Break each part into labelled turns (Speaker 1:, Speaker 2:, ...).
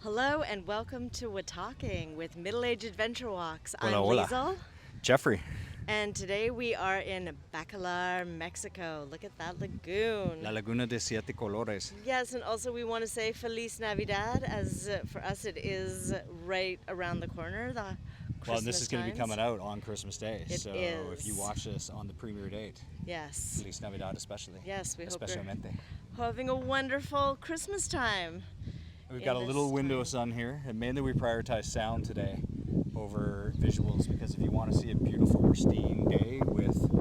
Speaker 1: Hello and welcome to WaTalking with Middle-Aged Adventure Walks.
Speaker 2: Hola,
Speaker 1: I'm
Speaker 2: hola.
Speaker 1: Liesl,
Speaker 2: Jeffrey.
Speaker 1: and today we are in Bacalar, Mexico. Look at that lagoon.
Speaker 2: La Laguna de Siete Colores.
Speaker 1: Yes, and also we want to say Feliz Navidad, as for us it is right around the corner, the Christmas
Speaker 2: Well, this is going to be
Speaker 1: times.
Speaker 2: coming out on Christmas Day.
Speaker 1: It
Speaker 2: so
Speaker 1: is.
Speaker 2: if you watch this on the premiere date,
Speaker 1: Yes.
Speaker 2: Feliz Navidad especially.
Speaker 1: Yes, we hope you're
Speaker 2: Especialmente.
Speaker 1: having a wonderful Christmas time.
Speaker 2: We've
Speaker 1: in
Speaker 2: got a
Speaker 1: this
Speaker 2: little window
Speaker 1: time.
Speaker 2: sun here, and mainly we prioritize sound today over visuals because if you want to see a beautiful, pristine day with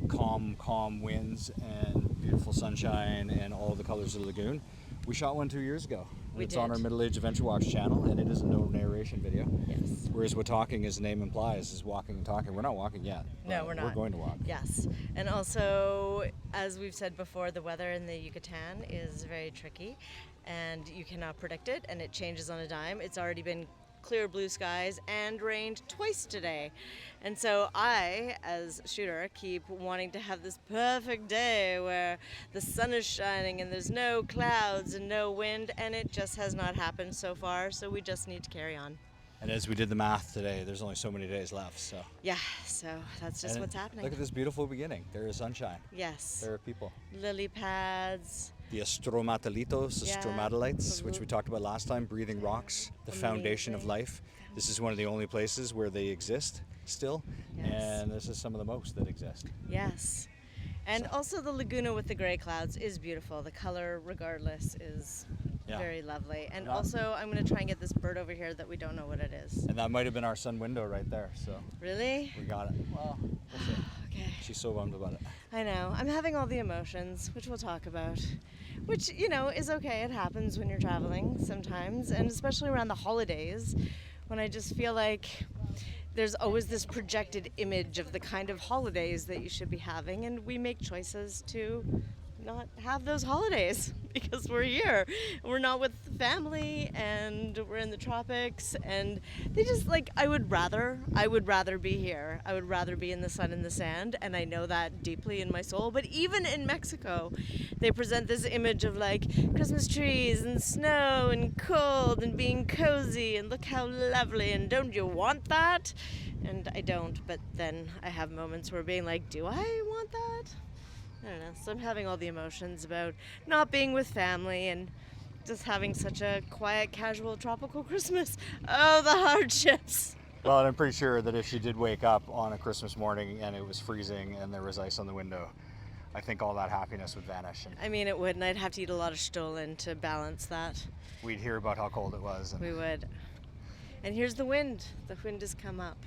Speaker 2: calm winds and beautiful sunshine and all the colors of the lagoon, we shot one 2 years ago. It's on our Middle-Aged Adventure Walks channel, and it is a no narration video.
Speaker 1: Yes.
Speaker 2: Whereas WaTalking, as the name implies, is walking and talking. We're not walking yet.
Speaker 1: No,
Speaker 2: but
Speaker 1: we're not.
Speaker 2: We're going to walk.
Speaker 1: Yes. And also, as we've said before, the weather in the Yucatan is very tricky and you cannot predict it, and it changes on a dime. It's already been clear blue skies and rained twice today. And so I, as shooter, keep wanting to have this perfect day where the sun is shining and there's no clouds and no wind, and it just has not happened so far, so we just need to carry on.
Speaker 2: And as we did the math today, there's only so many days left. So
Speaker 1: Yeah, so that's just what's happening.
Speaker 2: Look at this beautiful beginning. There is sunshine.
Speaker 1: Yes.
Speaker 2: There are people.
Speaker 1: Lily pads.
Speaker 2: The stromatolitos, the
Speaker 1: Yeah.
Speaker 2: stromatolites, which we talked about last time, breathing rocks, the foundation of
Speaker 1: Amazing.
Speaker 2: life. This is one of the only places where they exist still,
Speaker 1: Yes.
Speaker 2: and this is some of the most that exist.
Speaker 1: Yes. And also the Laguna with the gray clouds is beautiful. The color, regardless, is
Speaker 2: Yeah.
Speaker 1: very lovely. And
Speaker 2: Yeah.
Speaker 1: also, I'm going to try and get this bird over here that we don't know what it is.
Speaker 2: And that might have been our sun window right there, so
Speaker 1: Really?
Speaker 2: we got it. Well, we'll see.
Speaker 1: Okay.
Speaker 2: She's so bummed about it.
Speaker 1: I know. I'm having all the emotions, which we'll talk about. Which, is okay. It happens when you're traveling sometimes, and especially around the holidays, when I just feel like there's always this projected image of the kind of holidays that you should be having, and we make choices to not have those holidays because we're here. We're not with family, and we're in the tropics, and they just I would rather be here. I would rather be in the sun and the sand, and I know that deeply in my soul. But even in Mexico, they present this image of Christmas trees and snow and cold and being cozy and look how lovely, and don't you want that? And I don't, but then I have moments where being like, do I want that? I don't know. So I'm having all the emotions about not being with family and just having such a quiet, casual, tropical Christmas. Oh, the hardships.
Speaker 2: Well, and I'm pretty sure that if she did wake up on a Christmas morning and it was freezing and there was ice on the window, I think all that happiness would vanish. And
Speaker 1: I mean, it would, and I'd have to eat a lot of Stollen to balance that.
Speaker 2: we'd hear about how cold it was. And
Speaker 1: We would. And here's the wind. The wind has come up.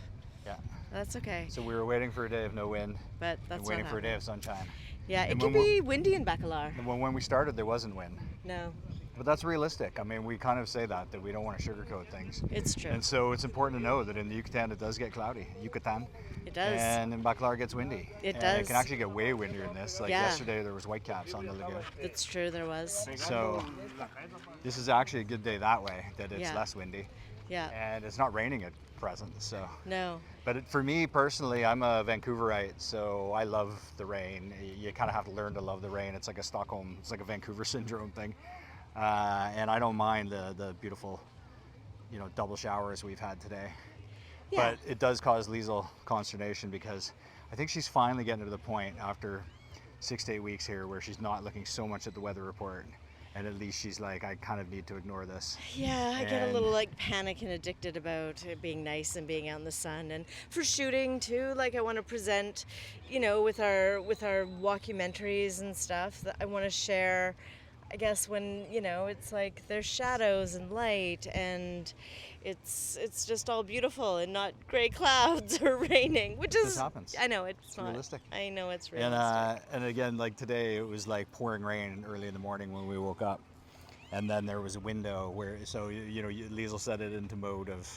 Speaker 2: yeah.
Speaker 1: That's okay.
Speaker 2: So we were waiting for a day of no wind
Speaker 1: But that's
Speaker 2: and waiting
Speaker 1: not
Speaker 2: for a day
Speaker 1: happening.
Speaker 2: of sunshine.
Speaker 1: Yeah, it
Speaker 2: And
Speaker 1: can
Speaker 2: when
Speaker 1: be windy in Bacalar.
Speaker 2: And when we started, there wasn't wind.
Speaker 1: No,
Speaker 2: But that's realistic. I mean, we kind of say that we don't want to sugarcoat things.
Speaker 1: it's true.
Speaker 2: And so it's important to know that in the Yucatan, it does get cloudy. Yucatan.
Speaker 1: It does.
Speaker 2: And in Bacalar, it gets windy.
Speaker 1: It
Speaker 2: And
Speaker 1: does.
Speaker 2: It can actually get way windier than this.
Speaker 1: Yeah.
Speaker 2: Yesterday, there was whitecaps on the lagoon.
Speaker 1: It's true, there was.
Speaker 2: So this is actually a good day that way, that it's
Speaker 1: Yeah.
Speaker 2: less windy.
Speaker 1: Yeah.
Speaker 2: And it's not raining at present, so.
Speaker 1: No.
Speaker 2: But for me personally, I'm a Vancouverite, so I love the rain. You kind of have to learn to love the rain. It's like it's like a Vancouver syndrome thing. And I don't mind the beautiful, double showers we've had today.
Speaker 1: Yeah.
Speaker 2: But it does cause Liesl consternation because I think she's finally getting to the point after 6 to 8 weeks here where she's not looking so much at the weather report. And at least she's like, I kind of need to ignore this.
Speaker 1: Yeah, I get a
Speaker 2: And-
Speaker 1: little panic and addicted about it being nice and being out in the sun, and for shooting too. I want to present, with our walkumentaries and stuff, that I want to share. I guess when it's there's shadows and light, and it's just all beautiful and not gray clouds or raining, which is
Speaker 2: This happens.
Speaker 1: I know it's not
Speaker 2: realistic.
Speaker 1: I know it's realistic.
Speaker 2: And again, like today, it was like pouring rain early in the morning when we woke up, and then there was a window where, so Liesl set it into mode of,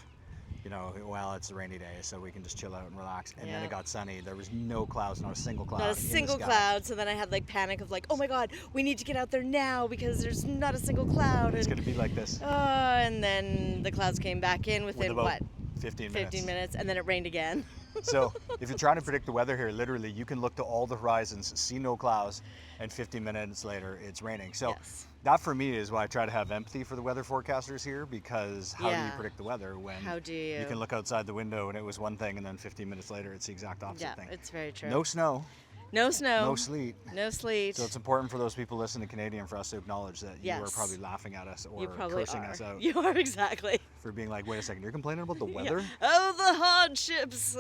Speaker 2: well, it's a rainy day, so we can just chill out and relax. And then
Speaker 1: Yeah.
Speaker 2: it got sunny. There was no clouds, not a single cloud.
Speaker 1: Not a
Speaker 2: in the
Speaker 1: single
Speaker 2: sky.
Speaker 1: cloud. So then I had panic of oh my God, we need to get out there now because there's not a single cloud.
Speaker 2: It's
Speaker 1: And,
Speaker 2: going to be like this.
Speaker 1: and then the clouds came back in within
Speaker 2: about 15 minutes.
Speaker 1: 15 minutes, and then it rained again.
Speaker 2: So if you're trying to predict the weather here, literally, you can look to all the horizons, see no clouds, and 15 minutes later, it's raining. So
Speaker 1: Yes.
Speaker 2: that for me is why I try to have empathy for the weather forecasters here, because how do you
Speaker 1: Yeah.
Speaker 2: predict the weather when
Speaker 1: How do you?
Speaker 2: you can look outside the window and it was one thing and then 15 minutes later it's the exact opposite
Speaker 1: Yeah,
Speaker 2: thing.
Speaker 1: it's very true.
Speaker 2: No snow,
Speaker 1: No snow.
Speaker 2: no sleet.
Speaker 1: No sleet.
Speaker 2: So it's important for those people listening to Canadian for us to acknowledge that you are
Speaker 1: Yes.
Speaker 2: probably laughing at us or
Speaker 1: You probably
Speaker 2: cursing
Speaker 1: are.
Speaker 2: us out
Speaker 1: You are, exactly.
Speaker 2: for being like, wait a second, you're complaining about the
Speaker 1: Yeah.
Speaker 2: weather?
Speaker 1: Oh, the hardships.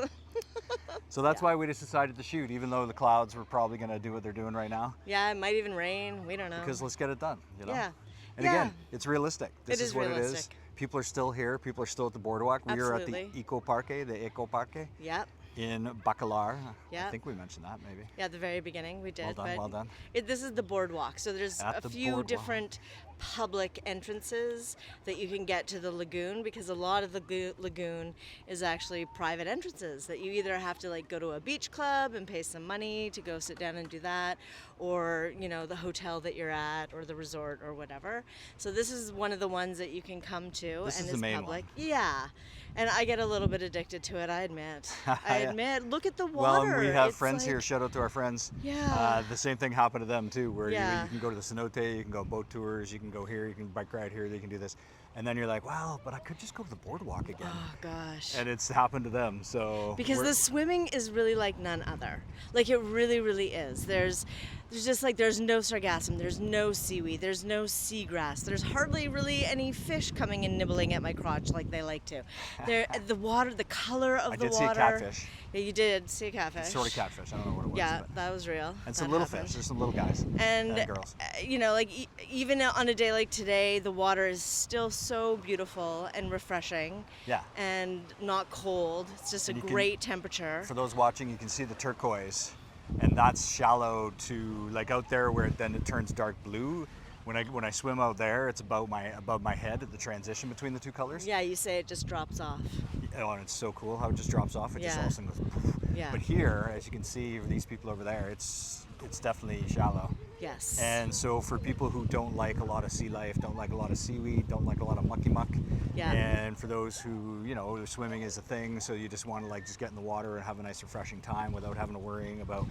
Speaker 2: So that's
Speaker 1: Yeah.
Speaker 2: why we just decided to shoot, even though the clouds were probably going to do what they're doing right now.
Speaker 1: Yeah, it might even rain. We don't know.
Speaker 2: Because let's get it done, you know?
Speaker 1: Yeah.
Speaker 2: And
Speaker 1: Yeah.
Speaker 2: again, it's realistic. This
Speaker 1: It
Speaker 2: is
Speaker 1: is
Speaker 2: what it is.
Speaker 1: realistic.
Speaker 2: People are still here. People are still at the Boardwalk. We are at the
Speaker 1: Absolutely.
Speaker 2: Eco Parque, the Eco Parque
Speaker 1: Yep.
Speaker 2: in Bacalar. I
Speaker 1: Yep.
Speaker 2: think we mentioned that maybe.
Speaker 1: Yeah, at the very beginning we did.
Speaker 2: Well done,
Speaker 1: but
Speaker 2: well done.
Speaker 1: This is the boardwalk, so there's
Speaker 2: At
Speaker 1: a
Speaker 2: the
Speaker 1: few
Speaker 2: boardwalk.
Speaker 1: different public entrances that you can get to the lagoon, because a lot of the lagoon is actually private entrances that you either have to like go to a beach club and pay some money to go sit down and do that, or the hotel that you're at or the resort or whatever. So this is one of the ones that you can come to,
Speaker 2: This
Speaker 1: and
Speaker 2: is
Speaker 1: it's
Speaker 2: the main
Speaker 1: public.
Speaker 2: one.
Speaker 1: Yeah. And I get a little bit addicted to it, I admit. I
Speaker 2: Yeah.
Speaker 1: admit. Look at the
Speaker 2: Well,
Speaker 1: water.
Speaker 2: and we have
Speaker 1: It's
Speaker 2: friends here.
Speaker 1: like-
Speaker 2: Shout out to our friends.
Speaker 1: Yeah.
Speaker 2: The same thing happened to them too, where
Speaker 1: Yeah.
Speaker 2: you can go to the cenote, you can go boat tours, you can go here, you can bike ride here, you can do this. And then you're like, wow, but I could just go to the Boardwalk again.
Speaker 1: Oh gosh.
Speaker 2: And it's happened to them. So
Speaker 1: Because
Speaker 2: we're-
Speaker 1: the swimming is really like none other. Like it really, really is. There's just like there's no sargassum, there's no seaweed, there's no seagrass, there's hardly really any fish coming and nibbling at my crotch like they like to. The water, the color of
Speaker 2: I
Speaker 1: the
Speaker 2: did see a
Speaker 1: water.
Speaker 2: catfish.
Speaker 1: Yeah, you did see a catfish.
Speaker 2: Sort of catfish. I don't know what it was.
Speaker 1: Yeah,
Speaker 2: but-
Speaker 1: that was real.
Speaker 2: And some
Speaker 1: That
Speaker 2: little
Speaker 1: happened.
Speaker 2: fish. There's some little guys
Speaker 1: And
Speaker 2: girls.
Speaker 1: like even on a day like today, the water is still so beautiful and refreshing.
Speaker 2: Yeah.
Speaker 1: And not cold. It's just a
Speaker 2: And you can-
Speaker 1: great temperature.
Speaker 2: For those watching, you can see the turquoise, and that's shallow to like out there where then it turns dark blue. When I swim out there, it's above my head at the transition between the two colors.
Speaker 1: Yeah, you say it just drops off.
Speaker 2: Oh, and it's so cool how it just drops off. It just all of a sudden goes poof.
Speaker 1: Yeah.
Speaker 2: But here, as you can see, these people over there, it's definitely shallow.
Speaker 1: Yes.
Speaker 2: And so for people who don't like a lot of sea life, don't like a lot of seaweed, don't like a lot of mucky muck,
Speaker 1: Yeah.
Speaker 2: and for those who, swimming is a thing, so you just want to like just get in the water and have a nice refreshing time without having to worrying about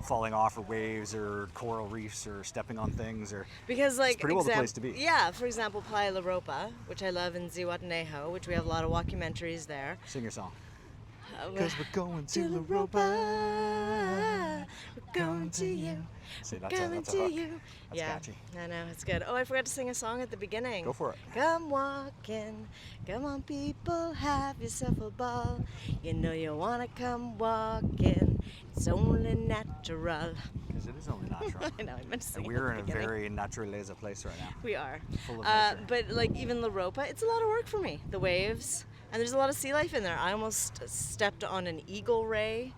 Speaker 2: falling off or waves or coral reefs or stepping on things or
Speaker 1: because like
Speaker 2: it's pretty well the place to be.
Speaker 1: Yeah, for example, Playa La Ropa, which I love in Zihuatanejo, which we have a lot of documentaries there.
Speaker 2: Sing your song.
Speaker 1: We're-
Speaker 2: Because we're going to
Speaker 1: to
Speaker 2: La
Speaker 1: La
Speaker 2: Ropa.
Speaker 1: Ropa, we're going to you.
Speaker 2: See,
Speaker 1: We're
Speaker 2: that's
Speaker 1: coming
Speaker 2: a
Speaker 1: to
Speaker 2: hook.
Speaker 1: you.
Speaker 2: That's
Speaker 1: Yeah,
Speaker 2: catchy.
Speaker 1: I know, it's good. Oh, I forgot to sing a song at the beginning.
Speaker 2: Go for it.
Speaker 1: Come walking, come on people, have yourself a ball. You know you wanna come walking, it's only natural.
Speaker 2: Because it is only natural.
Speaker 1: I know, I meant to sing
Speaker 2: And
Speaker 1: it at
Speaker 2: we're
Speaker 1: the
Speaker 2: in a
Speaker 1: beginning.
Speaker 2: very naturaleza place right now.
Speaker 1: We are.
Speaker 2: Full of nature.
Speaker 1: But like even La Ropa, it's a lot of work for me. The waves, and there's a lot of sea life in there. I almost stepped on an eagle ray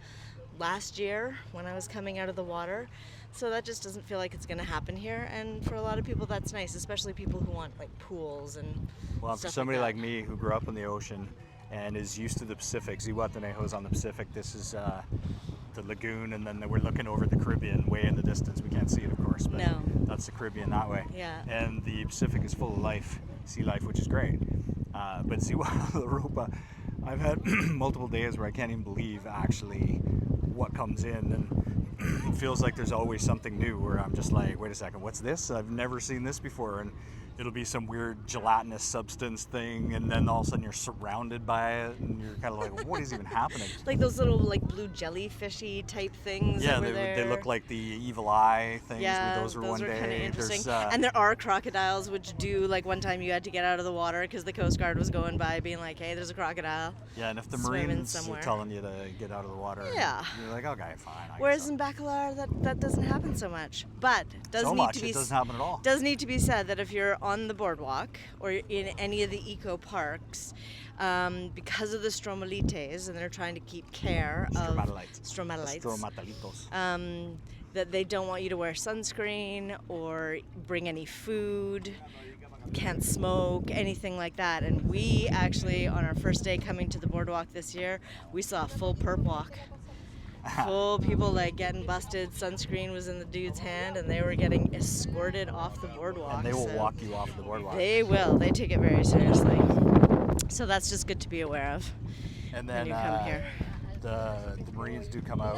Speaker 1: last year when I was coming out of the water. So that just doesn't feel like it's going to happen here. And for a lot of people, that's nice, especially people who want like pools and
Speaker 2: Well, for
Speaker 1: stuff
Speaker 2: somebody
Speaker 1: like
Speaker 2: like me who grew up in the ocean and is used to the Pacific, Zihuatanejo is on the Pacific. This is the lagoon, and then we're looking over the Caribbean way in the distance. We can't see it, of course, but
Speaker 1: No.
Speaker 2: that's the Caribbean that way.
Speaker 1: Yeah.
Speaker 2: And the Pacific is full of life, sea life, which is great. But Zihuatanejo, I've had multiple days where I can't even believe actually what comes in, and it feels like there's always something new where I'm just like, wait a second, what's this? I've never seen this before, and it'll be some weird gelatinous substance thing, and then all of a sudden you're surrounded by it, and you're kind of like, what is even happening?
Speaker 1: Like those little like blue jellyfishy type things.
Speaker 2: Yeah,
Speaker 1: that were
Speaker 2: they
Speaker 1: there.
Speaker 2: look like the evil eye things.
Speaker 1: Yeah,
Speaker 2: those were one
Speaker 1: kind of
Speaker 2: day.
Speaker 1: interesting.
Speaker 2: There's,
Speaker 1: And there are crocodiles, which do like one time you had to get out of the water because the Coast Guard was going by, being like, "Hey, there's a crocodile."
Speaker 2: yeah, and if the
Speaker 1: swimming
Speaker 2: Marines
Speaker 1: somewhere.
Speaker 2: are telling you to get out of the water,
Speaker 1: Yeah.
Speaker 2: you're like, okay, fine. I
Speaker 1: Whereas
Speaker 2: guess
Speaker 1: in Bacalar, that doesn't happen so much. But does
Speaker 2: so
Speaker 1: need
Speaker 2: much,
Speaker 1: to be
Speaker 2: it doesn't happen at all.
Speaker 1: does need to be said that if you're on the boardwalk or in any of the eco parks, because of the stromolites, and they're trying to keep care of
Speaker 2: Stromatolites. Stromatolitos.
Speaker 1: that they don't want you to wear sunscreen or bring any food, can't smoke, anything like that. And we actually, on our first day coming to the boardwalk this year, we saw a full perp walk. Full people like getting busted. Sunscreen was in the dude's hand, and they were getting escorted off the boardwalk.
Speaker 2: And they will
Speaker 1: so
Speaker 2: walk you off the boardwalk.
Speaker 1: They will. They take it very seriously. So that's just good to be aware of
Speaker 2: And
Speaker 1: when
Speaker 2: then
Speaker 1: you come here.
Speaker 2: the Marines do come out,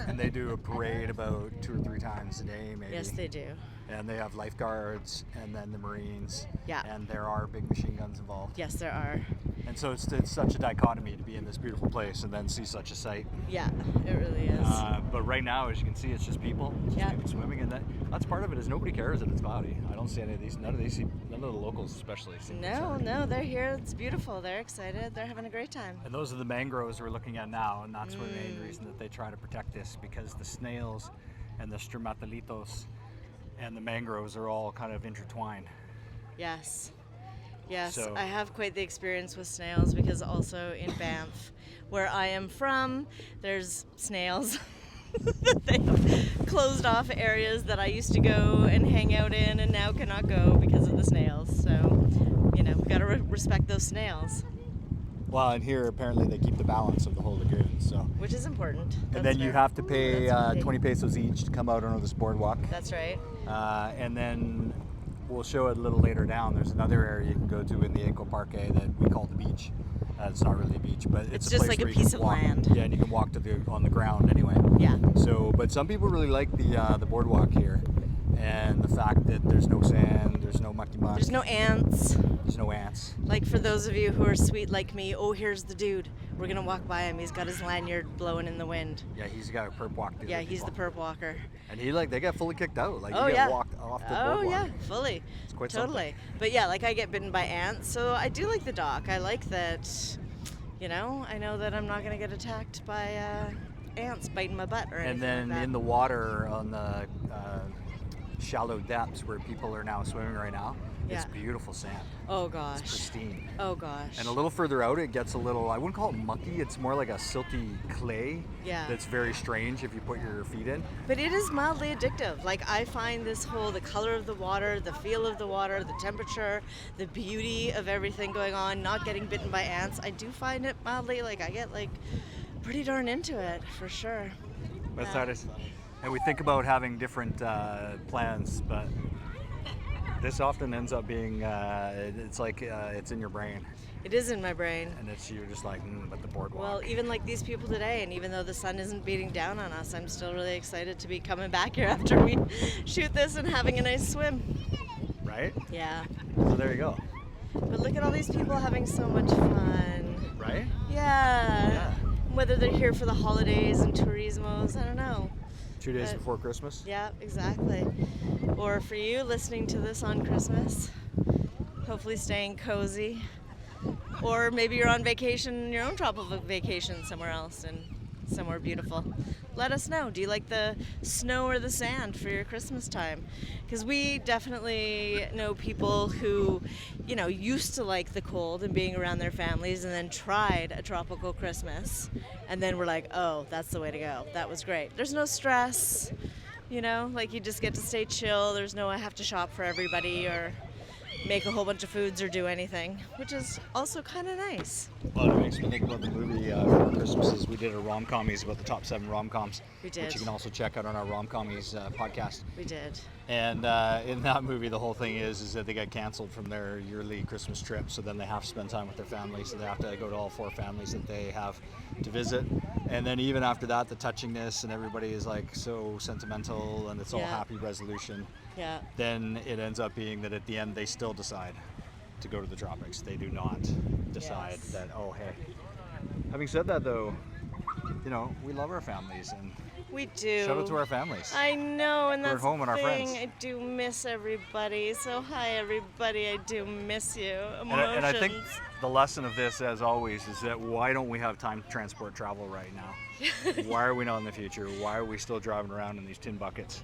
Speaker 2: and they do a parade about 2 or 3 times a day, maybe.
Speaker 1: Yes, they do.
Speaker 2: And they have lifeguards, and then the Marines.
Speaker 1: Yeah.
Speaker 2: And there are big machine guns involved.
Speaker 1: Yes, there are.
Speaker 2: And so it's such a dichotomy to be in this beautiful place and then see such a sight.
Speaker 1: Yeah, it really is.
Speaker 2: But right now, as you can see, it's just people. It's just people swimming, and that's part of it. Is nobody cares that it's cloudy. I don't see any of these. None of the locals, especially.
Speaker 1: No, they're here. It's beautiful. They're excited. They're having a great time.
Speaker 2: And those are the mangroves we're looking at now, and that's the main reason that they try to protect this, because the snails and the stromatolitos and the mangroves are all kind of intertwined.
Speaker 1: Yes. Yes,
Speaker 2: So,
Speaker 1: I have quite the experience with snails, because also in Banff, where I am from, there's snails. They have closed off areas that I used to go and hang out in and now cannot go because of the snails. So, we got to respect those snails.
Speaker 2: well, and here apparently they keep the balance of the whole lagoon. So.
Speaker 1: Which is important.
Speaker 2: And then you have to pay 20 pesos each to come out onto this boardwalk.
Speaker 1: That's right.
Speaker 2: And then we'll show it a little later down. There's another area you can go to in the Eco Parque that we call the beach. It's not really a beach, but it's a
Speaker 1: just
Speaker 2: place
Speaker 1: like a
Speaker 2: where you
Speaker 1: piece
Speaker 2: can
Speaker 1: of
Speaker 2: walk.
Speaker 1: land.
Speaker 2: Yeah, and you can walk on the ground anyway.
Speaker 1: Yeah.
Speaker 2: So, but some people really like the boardwalk here, and the fact that there's no sand, there's no mucky muck.
Speaker 1: There's no ants.
Speaker 2: There's no ants.
Speaker 1: Like, for those of you who are sweet like me, here's the dude. We're going to walk by him. He's got his lanyard blowing in the wind.
Speaker 2: Yeah, he's got a perp walk.
Speaker 1: Yeah, he's the perp walker.
Speaker 2: And they get fully kicked out. Like, you get
Speaker 1: yeah.
Speaker 2: walked off the
Speaker 1: Oh,
Speaker 2: boardwalk.
Speaker 1: yeah, fully.
Speaker 2: It's quite
Speaker 1: Totally.
Speaker 2: something.
Speaker 1: But yeah, like, I get bitten by ants, so I do like the dock. I like that, I know that I'm not going to get attacked by ants biting my butt or anything
Speaker 2: And then
Speaker 1: like that.
Speaker 2: in the water on the shallow depths where people are now swimming right now, it's beautiful sand.
Speaker 1: Oh, gosh.
Speaker 2: It's pristine.
Speaker 1: Oh, gosh.
Speaker 2: And a little further out, it gets a little, I wouldn't call it mucky, it's more like a silty clay.
Speaker 1: Yeah.
Speaker 2: That's very strange if you put your feet in.
Speaker 1: But it is mildly addictive. Like, I find the color of the water, the feel of the water, the temperature, the beauty of everything going on, not getting bitten by ants, I do find it mildly, I get, pretty darn into it, for sure.
Speaker 2: That's how it is. And we think about having different plans, but this often ends up being, it's like it's in your brain.
Speaker 1: It is in my brain.
Speaker 2: And you're just like, but the boardwalk.
Speaker 1: Well, even like these people today, and even though the sun isn't beating down on us, I'm still really excited to be coming back here after we shoot this and having a nice swim.
Speaker 2: Right?
Speaker 1: Yeah.
Speaker 2: So there you go.
Speaker 1: But look at all these people having so much fun.
Speaker 2: Right?
Speaker 1: Yeah. Whether they're here for the holidays and turismos, I don't know.
Speaker 2: 2 days before Christmas?
Speaker 1: Yeah, exactly. Or for you, listening to this on Christmas, hopefully staying cozy. Or maybe you're on vacation, your own tropical vacation somewhere else and somewhere beautiful. Let us know. Do you like the snow or the sand for your Christmas time? Because we definitely know people who, used to like the cold and being around their families, and then tried a tropical Christmas, and then were like, oh, that's the way to go. That was great. There's no stress, you just get to stay chill. There's no I have to shop for everybody or make a whole bunch of foods or do anything, which is also kind of nice.
Speaker 2: Well, it makes me think about the movie for Christmases. We did a rom-commies about the top 7 rom-coms.
Speaker 1: We did.
Speaker 2: Which you can also check out on our rom-commies podcast.
Speaker 1: We did.
Speaker 2: And in that movie, the whole thing is that they get canceled from their yearly Christmas trip, so then they have to spend time with their family, so they have to go to all 4 families that they have to visit. And then even after that, the touchingness and everybody is so sentimental and it's all happy resolution.
Speaker 1: Yeah.
Speaker 2: Then it ends up being that at the end they still decide to go to the tropics. They do not decide that, oh, hey. Having said that, though, we love our families and
Speaker 1: we do.
Speaker 2: shout out to our families.
Speaker 1: I know, and
Speaker 2: We're
Speaker 1: that's
Speaker 2: at home
Speaker 1: the
Speaker 2: and our
Speaker 1: thing.
Speaker 2: friends.
Speaker 1: I do miss everybody. So hi, everybody. I do miss you. Emotions.
Speaker 2: And I think the lesson of this, as always, is that why don't we have time to transport travel right now? Why are we not in the future? Why are we still driving around in these tin buckets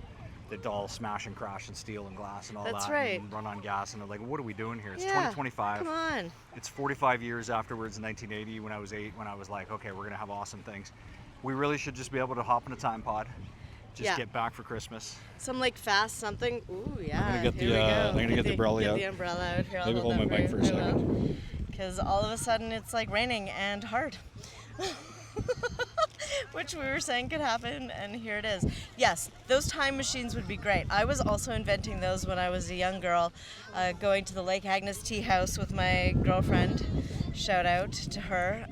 Speaker 2: that all smash and crash and steel and glass and all
Speaker 1: That's
Speaker 2: that
Speaker 1: right.
Speaker 2: and run on gas? And they're what are we doing here? It's
Speaker 1: Yeah,
Speaker 2: 2025.
Speaker 1: Come on.
Speaker 2: It's 45 years afterwards in 1980 when I was 8, when I was like, okay, we're going to have awesome things. We really should just be able to hop in a time pod, just get back for Christmas.
Speaker 1: Some fast something. Ooh, yeah.
Speaker 2: I'm gonna get
Speaker 1: Here we go.
Speaker 2: I'm gonna get the umbrella out.
Speaker 1: Get the umbrella out here.
Speaker 2: Maybe hold my mic for a second.
Speaker 1: Because all of a sudden it's raining and hard. Which we were saying could happen, and here it is. Yes, those time machines would be great. I was also inventing those when I was a young girl, going to the Lake Agnes Tea House with my girlfriend. Shout out to her.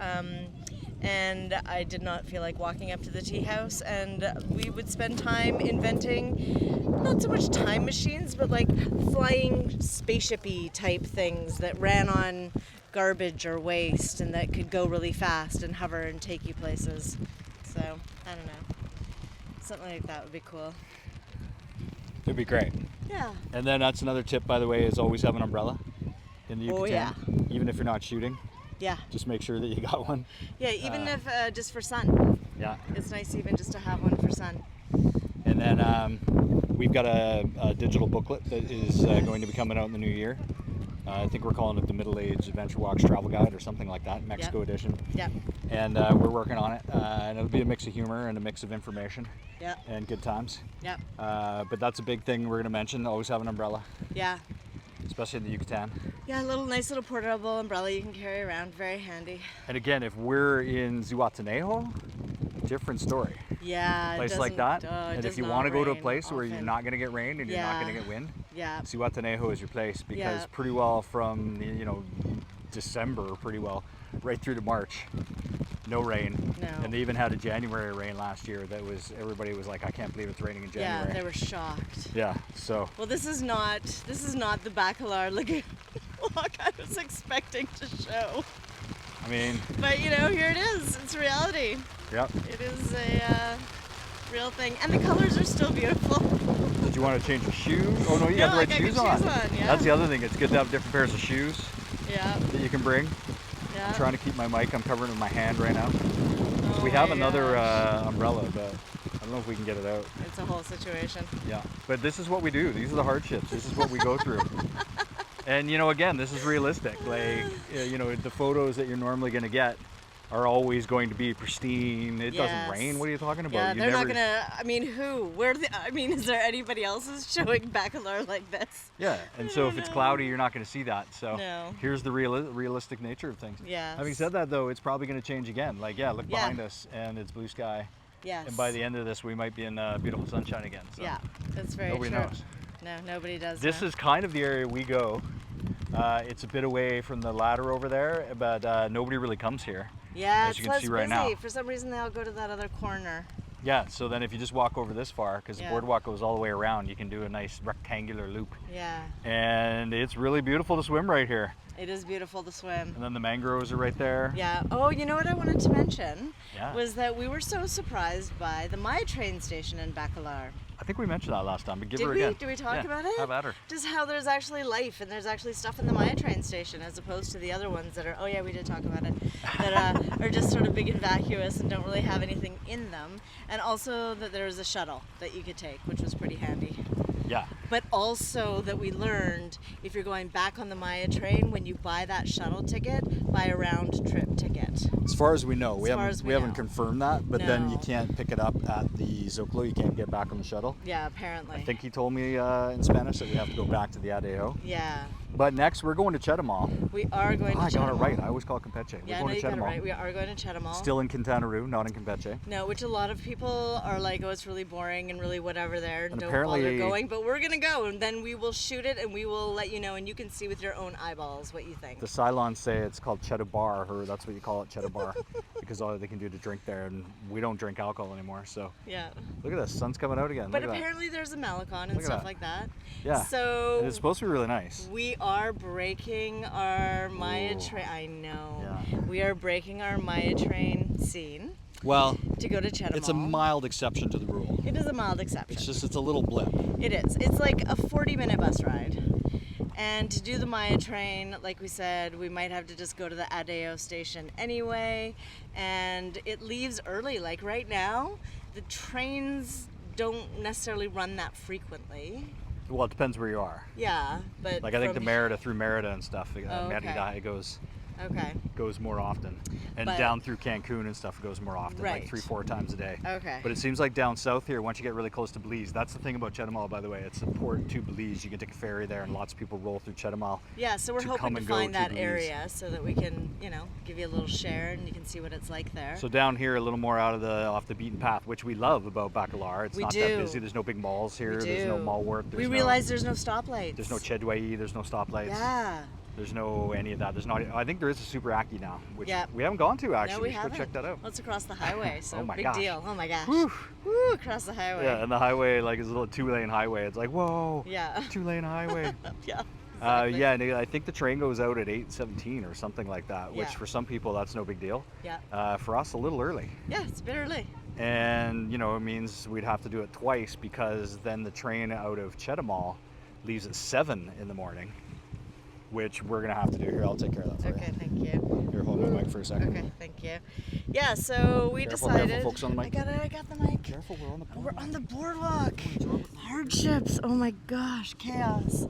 Speaker 1: and I did not feel like walking up to the tea house, and we would spend time inventing not so much time machines, but like flying spaceshipy type things that ran on garbage or waste and that could go really fast and hover and take you places. So, I don't know. Something like that would be cool.
Speaker 2: It'd be great.
Speaker 1: Yeah.
Speaker 2: And then that's another tip, by the way, is always have an umbrella in the Yucatan.
Speaker 1: Oh, yeah.
Speaker 2: Even if you're not shooting,
Speaker 1: Yeah.
Speaker 2: just make sure that you got one.
Speaker 1: Yeah, even if just for sun.
Speaker 2: Yeah.
Speaker 1: It's nice even just to have one for sun.
Speaker 2: And then we've got a digital booklet that is going to be coming out in the new year. I think we're calling it the Middle Age Adventure Walks Travel Guide or something like that, Mexico edition.
Speaker 1: Yep.
Speaker 2: And we're working on it. And it'll be a mix of humor and a mix of information.
Speaker 1: Yep.
Speaker 2: And good times.
Speaker 1: Yep.
Speaker 2: But that's a big thing we're going to mention. Always have an umbrella,
Speaker 1: Yeah.
Speaker 2: especially in the Yucatan.
Speaker 1: Yeah, a nice little portable umbrella you can carry around. Very handy.
Speaker 2: And again, if we're in Zihuatanejo, different story.
Speaker 1: Yeah.
Speaker 2: Place like that. And if you want to go to a place where you're not going to get rain and you're not going to get wind,
Speaker 1: yeah,
Speaker 2: Zihuatanejo is your place, because pretty well from December pretty well right through to March, no rain.
Speaker 1: No.
Speaker 2: And they even had a January rain last year that was, everybody was like, I can't believe it's raining in January.
Speaker 1: Yeah, they were shocked.
Speaker 2: Yeah, so.
Speaker 1: Well, this is not the Bacalar Lagoon walk I was expecting to show.
Speaker 2: I mean.
Speaker 1: But here it is. It's reality.
Speaker 2: Yep.
Speaker 1: It is a real thing, and the colors are still beautiful.
Speaker 2: Did you want to change your shoes? Oh no, you have the right shoes on.
Speaker 1: Yeah.
Speaker 2: That's the other thing. It's good to have different pairs of shoes.
Speaker 1: Yeah.
Speaker 2: That you can bring.
Speaker 1: Yeah.
Speaker 2: I'm trying to keep my mic. I'm covering it with my hand right now.
Speaker 1: Oh,
Speaker 2: we have another umbrella, but I don't know if we can get it out.
Speaker 1: It's a whole situation.
Speaker 2: Yeah, but this is what we do. These are the hardships. This is what we go through. And again, this is realistic. Like, the photos that you're normally going to get are always going to be pristine. It doesn't rain. What are you talking about?
Speaker 1: Yeah, they're not gonna. I mean, who? Is there anybody else who's showing Bacalar like this?
Speaker 2: Yeah, and so if it's cloudy, you're not going to see that. So here's the realistic nature of things.
Speaker 1: Yeah.
Speaker 2: Having said that, though, it's probably going to change again. Like, look behind us, and it's blue sky.
Speaker 1: Yes.
Speaker 2: And by the end of this, we might be in beautiful sunshine again. So
Speaker 1: yeah, that's very true.
Speaker 2: nobody knows.
Speaker 1: No, nobody does.
Speaker 2: This is kind of the area we go. It's a bit away from the ladder over there, but nobody really comes here.
Speaker 1: Yeah,
Speaker 2: as you can see right now.
Speaker 1: For some reason, they all go to that other corner.
Speaker 2: Yeah, so then if you just walk over this far, because the boardwalk goes all the way around, you can do a nice rectangular loop.
Speaker 1: Yeah.
Speaker 2: And it's really beautiful to swim right here.
Speaker 1: It is beautiful to swim.
Speaker 2: And then the mangroves are right there.
Speaker 1: Yeah. Oh, you know what I wanted to mention?
Speaker 2: Yeah.
Speaker 1: Was that we were so surprised by the Maya train station in Bacalar.
Speaker 2: I think we mentioned that last time, but give her again.
Speaker 1: Did we talk about it?
Speaker 2: Have at her.
Speaker 1: Just how there's actually life and there's actually stuff in the Maya train station as opposed to the other ones that are, oh yeah, we did talk about it, that are just sort of big and vacuous and don't really have anything in them. And also that there's a shuttle that you could take, which was pretty handy.
Speaker 2: Yeah.
Speaker 1: But also that we learned if you're going back on the Maya train, when you buy that shuttle ticket, buy a round trip ticket.
Speaker 2: As far as we know, we haven't
Speaker 1: know.
Speaker 2: confirmed that, but then you can't pick it up at the Zocalo. You can't get back on the shuttle.
Speaker 1: Yeah, apparently.
Speaker 2: I think he told me in Spanish that we have to go back to the Adeo.
Speaker 1: Yeah.
Speaker 2: But next, we're going to Chetumal.
Speaker 1: We are going to Chetumal.
Speaker 2: I got it right. I always call it Campeche.
Speaker 1: Yeah,
Speaker 2: we're going
Speaker 1: you
Speaker 2: to Chetumal.
Speaker 1: got it right. We are going to Chetumal.
Speaker 2: Still in Quintana Roo, not in Campeche.
Speaker 1: No, which a lot of people are like, oh, it's really boring and really whatever there.
Speaker 2: And
Speaker 1: don't
Speaker 2: apparently,
Speaker 1: bother going. But we're going to go, and then we will shoot it, and we will let you know, and you can see with your own eyeballs what you think.
Speaker 2: The Cylons say it's called Chetubar, or that's what you call it, Chetubar, because all they can do to drink there, and we don't drink alcohol anymore. So
Speaker 1: yeah.
Speaker 2: Look at this, sun's coming out again.
Speaker 1: But apparently there's a Malecon and stuff like that.
Speaker 2: Yeah.
Speaker 1: So
Speaker 2: and it's supposed to be really nice.
Speaker 1: We are breaking our Maya train. I know. Yeah. We are breaking our Maya train scene.
Speaker 2: Well,
Speaker 1: to go to Chetumal.
Speaker 2: It's a mild exception to the rule.
Speaker 1: It is a mild exception.
Speaker 2: It's a little blip.
Speaker 1: It is. It's like a 40-minute bus ride. And to do the Maya train, like we said, we might have to just go to the Adeo station anyway. And it leaves early. Like right now, the trains don't necessarily run that frequently.
Speaker 2: Well, it depends where you are.
Speaker 1: Yeah, but
Speaker 2: like I think the Merida through Merida and stuff, Merida it goes more often, and down through Cancun and stuff it goes more often, like 3-4 times a day.
Speaker 1: Okay.
Speaker 2: But it seems like down south here, once you get really close to Belize, that's the thing about Chetumal, by the way. It's a port to Belize. You can take a ferry there, and lots of people roll through Chetumal.
Speaker 1: Yeah, so we're hoping to find that area so that we can, give you a little share and you can see what it's like there.
Speaker 2: So down here, a little more off the beaten path, which we love about Bacalar. It's not that busy. There's no big malls here. There's no mall work.
Speaker 1: We realize there's no stoplights.
Speaker 2: There's no Chedway. There's no stoplights.
Speaker 1: Yeah.
Speaker 2: There's no any of that. There's not. I think there is a Super Aki now, which
Speaker 1: Yeah.
Speaker 2: we haven't gone to actually.
Speaker 1: No, we
Speaker 2: should go
Speaker 1: haven't.
Speaker 2: check that out.
Speaker 1: Let's across the highway. So
Speaker 2: Oh my
Speaker 1: big
Speaker 2: gosh.
Speaker 1: deal. Oh my gosh.
Speaker 2: Whew.
Speaker 1: Woo, across the highway.
Speaker 2: Yeah, and the highway like is a little 2-lane highway. It's like whoa.
Speaker 1: Yeah.
Speaker 2: 2-lane highway.
Speaker 1: Yeah. Exactly.
Speaker 2: Yeah, and I think the train goes out at 8:17 or something like that, which
Speaker 1: Yeah.
Speaker 2: for some people that's no big deal.
Speaker 1: Yeah.
Speaker 2: For us, a little early.
Speaker 1: Yeah, it's a bit early.
Speaker 2: And it means we'd have to do it twice because then the train out of Chetumal leaves at 7 in the morning, which we're gonna have to do. Here, I'll take care of that for
Speaker 1: Okay,
Speaker 2: you.
Speaker 1: thank you.
Speaker 2: Here, hold my mic for a second.
Speaker 1: Okay, thank you. Yeah, so we
Speaker 2: Careful,
Speaker 1: decided.
Speaker 2: careful, folks on the mic.
Speaker 1: I got the mic.
Speaker 2: Careful, we're on the
Speaker 1: We're on the boardwalk. Hardships. Oh my gosh, chaos.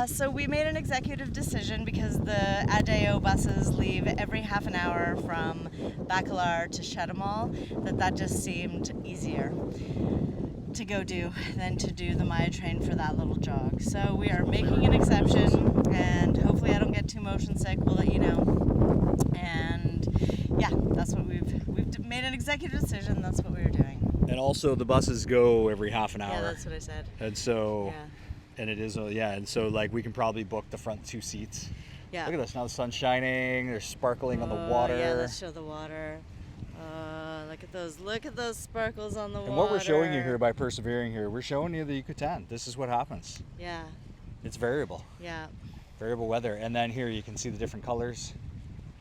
Speaker 1: So we made an executive decision because the Adeo buses leave every half an hour from Bacalar to Chetumal, that just seemed easier to go do than to do the Maya train for that little jog. So we are making an exception, and hopefully I don't get too motion sick. We'll let you know. And yeah, that's what we've made an executive decision. That's what we were doing.
Speaker 2: And also the buses go every half an hour.
Speaker 1: Yeah, that's what I said.
Speaker 2: And so,
Speaker 1: Yeah.
Speaker 2: and it is, and so like we can probably book the front 2 seats.
Speaker 1: Yeah.
Speaker 2: Look at this, now the sun's shining, there's sparkling on the water.
Speaker 1: Yeah, let's show the water. Look at those sparkles on the water.
Speaker 2: And what we're showing you here by persevering here, we're showing you the Yucatan. This is what happens.
Speaker 1: Yeah.
Speaker 2: It's variable.
Speaker 1: Yeah.
Speaker 2: Variable weather. And then here you can see the different colors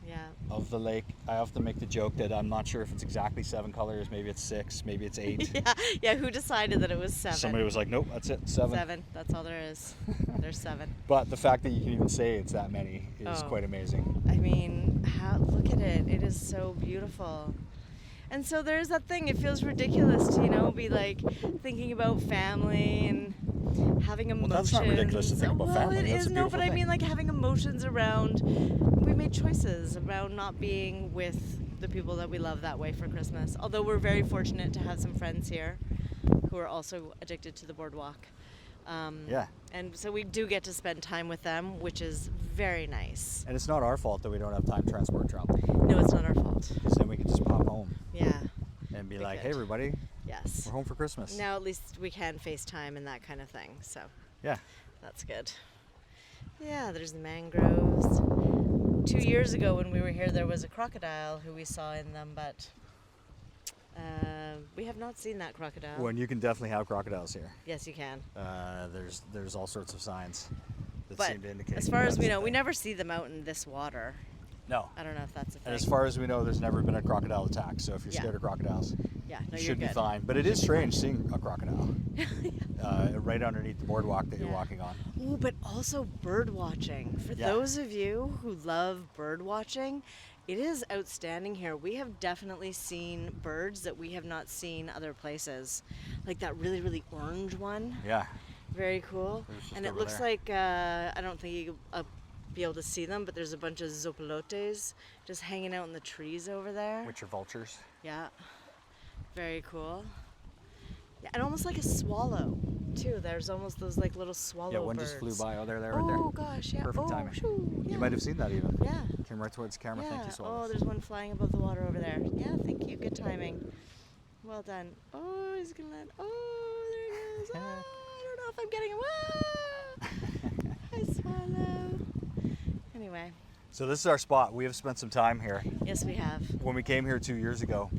Speaker 1: Yeah.
Speaker 2: of the lake. I often make the joke that I'm not sure if it's exactly 7 colors, maybe it's 6, maybe it's 8.
Speaker 1: Yeah. Yeah. Who decided that it was 7?
Speaker 2: Somebody was like, nope, that's it, 7.
Speaker 1: 7. That's all there is. There's 7.
Speaker 2: But the fact that you can even say it's that many is
Speaker 1: Oh.
Speaker 2: quite amazing.
Speaker 1: I mean, look at it. It is so beautiful. And so there's that thing. It feels ridiculous to, be like thinking about family and having emotions.
Speaker 2: Well, that's not ridiculous to think about family.
Speaker 1: Well, it
Speaker 2: That's
Speaker 1: is.
Speaker 2: a
Speaker 1: No,
Speaker 2: beautiful
Speaker 1: but I
Speaker 2: thing.
Speaker 1: mean, like having emotions around. We made choices around not being with the people that we love that way for Christmas. Although we're very fortunate to have some friends here who are also addicted to the boardwalk.
Speaker 2: Yeah.
Speaker 1: And so we do get to spend time with them, which is very nice.
Speaker 2: And it's not our fault that we don't have time transport travel.
Speaker 1: No, it's not our fault.
Speaker 2: Because then we can just pop home
Speaker 1: Yeah.
Speaker 2: and be
Speaker 1: We
Speaker 2: like,
Speaker 1: could.
Speaker 2: hey everybody,
Speaker 1: Yes.
Speaker 2: we're home for Christmas.
Speaker 1: Now at least we can FaceTime and that kind of thing. So
Speaker 2: Yeah.
Speaker 1: that's good. Yeah, there's the mangroves. 2 years ago when we were here, there was a crocodile who we saw in them, but we have not seen that crocodile.
Speaker 2: When you can definitely have crocodiles here.
Speaker 1: Yes, you can.
Speaker 2: There's all sorts of signs that
Speaker 1: But
Speaker 2: seem to indicate.
Speaker 1: as far as we
Speaker 2: that's
Speaker 1: know,
Speaker 2: the
Speaker 1: we
Speaker 2: thing.
Speaker 1: never see them out in this water.
Speaker 2: No.
Speaker 1: I don't know if that's a thing.
Speaker 2: And as far as we know, there's never been a crocodile attack. So if you're
Speaker 1: Yeah.
Speaker 2: scared of crocodiles,
Speaker 1: yeah, no,
Speaker 2: you
Speaker 1: you're
Speaker 2: should be
Speaker 1: good.
Speaker 2: fine. But it is strange seeing a crocodile right underneath the boardwalk that you're
Speaker 1: Yeah.
Speaker 2: walking on.
Speaker 1: Oh, but also bird watching. For
Speaker 2: Yeah.
Speaker 1: those of you who love bird watching, it is outstanding here. We have definitely seen birds that we have not seen other places. Like that really, really orange one.
Speaker 2: Yeah.
Speaker 1: Very cool.
Speaker 2: There's just
Speaker 1: And it
Speaker 2: over
Speaker 1: looks
Speaker 2: there.
Speaker 1: like, I don't think you'll be able to see them, but there's a bunch of zopolotes just hanging out in the trees over there.
Speaker 2: Which are vultures.
Speaker 1: Yeah. Very cool. Yeah, and almost like a swallow, too. There's almost those like little swallow
Speaker 2: Yeah, one
Speaker 1: birds.
Speaker 2: just flew by. Oh, there, right
Speaker 1: Oh
Speaker 2: there.
Speaker 1: gosh, yeah.
Speaker 2: Perfect
Speaker 1: oh,
Speaker 2: timing.
Speaker 1: Shoo, yeah.
Speaker 2: You might have seen that even.
Speaker 1: Yeah.
Speaker 2: Came right towards the camera.
Speaker 1: Yeah.
Speaker 2: Thank you,
Speaker 1: Oh,
Speaker 2: Swallows.
Speaker 1: there's one flying above the water over there. Yeah, thank you. Good timing. Well done. Oh, he's gonna land. Oh, there he goes. Oh, I don't know if I'm getting him. Hi, swallow. Anyway,
Speaker 2: So this is our spot. We have spent some time here.
Speaker 1: yes, we have.
Speaker 2: When we came here 2 years ago,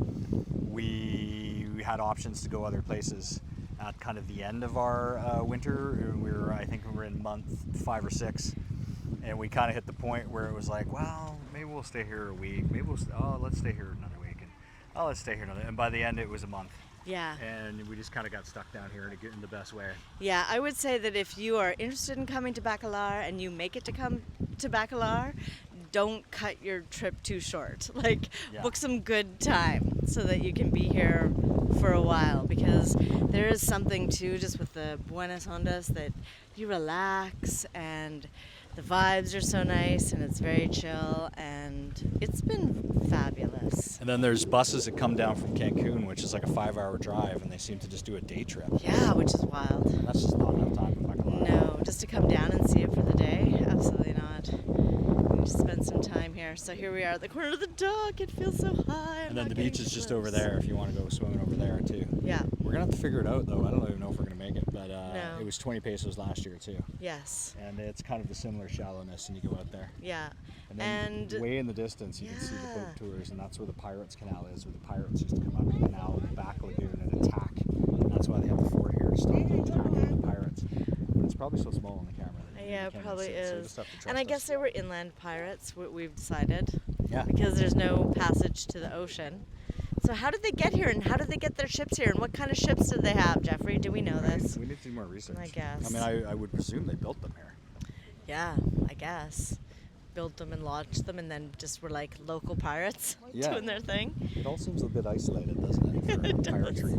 Speaker 2: we had options to go other places at kind of the end of our winter. I think we were in month 5 or 6, and we kind of hit the point where it was like, well, maybe we'll stay here a week. Maybe let's stay here another week, and let's stay here another. And by the end, it was a month,
Speaker 1: Yeah.
Speaker 2: and we just kind of got stuck down here in the best way.
Speaker 1: Yeah, I would say that if you are interested in coming to Bacalar and you make it to come to Bacalar, don't cut your trip too short. Like,
Speaker 2: Yeah.
Speaker 1: book some good time so that you can be here for a while, because there is something too just with the Buenas Ondas that you relax and the vibes are so nice and it's very chill and it's been fabulous.
Speaker 2: And then there's buses that come down from Cancun, which is like a 5-hour drive, and they seem to just do a day trip.
Speaker 1: Yeah, which is wild.
Speaker 2: And that's just not enough time in Bacalar.
Speaker 1: No, just to come down and see it for the day? Absolutely not. We just spend some time here. So here we are at the corner of the dock. It feels so high. I'm
Speaker 2: And then
Speaker 1: not
Speaker 2: the
Speaker 1: getting
Speaker 2: beach is just
Speaker 1: close.
Speaker 2: over there if you want to go swimming over there too.
Speaker 1: Yeah.
Speaker 2: We're gonna have to figure it out though. I don't even know if we're gonna make it, but but
Speaker 1: No.
Speaker 2: it was 20 pesos last year too.
Speaker 1: Yes.
Speaker 2: And it's kind of the similar shallowness, and you go out there.
Speaker 1: Yeah.
Speaker 2: And then
Speaker 1: And
Speaker 2: way in the distance, you can see the
Speaker 1: yeah.
Speaker 2: boat tours, and that's where the Pirates Canal is, where the pirates used to come up the canal in the back lagoon and attack. And that's why they have the fort here to stop the attack of the pirates. But it's probably so small on the camera. that you
Speaker 1: Yeah,
Speaker 2: can't
Speaker 1: it
Speaker 2: even
Speaker 1: probably
Speaker 2: see it, so you
Speaker 1: is.
Speaker 2: just have to trust
Speaker 1: And I
Speaker 2: us.
Speaker 1: guess they were inland pirates, we've decided,
Speaker 2: Yeah.
Speaker 1: because there's no passage to the ocean. So how did they get here, and how did they get their ships here, and what kind of ships did they have, Jeffrey? Do we know this?
Speaker 2: We need to do more research.
Speaker 1: I guess.
Speaker 2: I mean, I would presume they built them here.
Speaker 1: Yeah, I guess. Built them and lodged them, and then just were like local pirates
Speaker 2: Yeah.
Speaker 1: doing their thing.
Speaker 2: It all seems a bit isolated, doesn't it? For
Speaker 1: It does.
Speaker 2: piracy.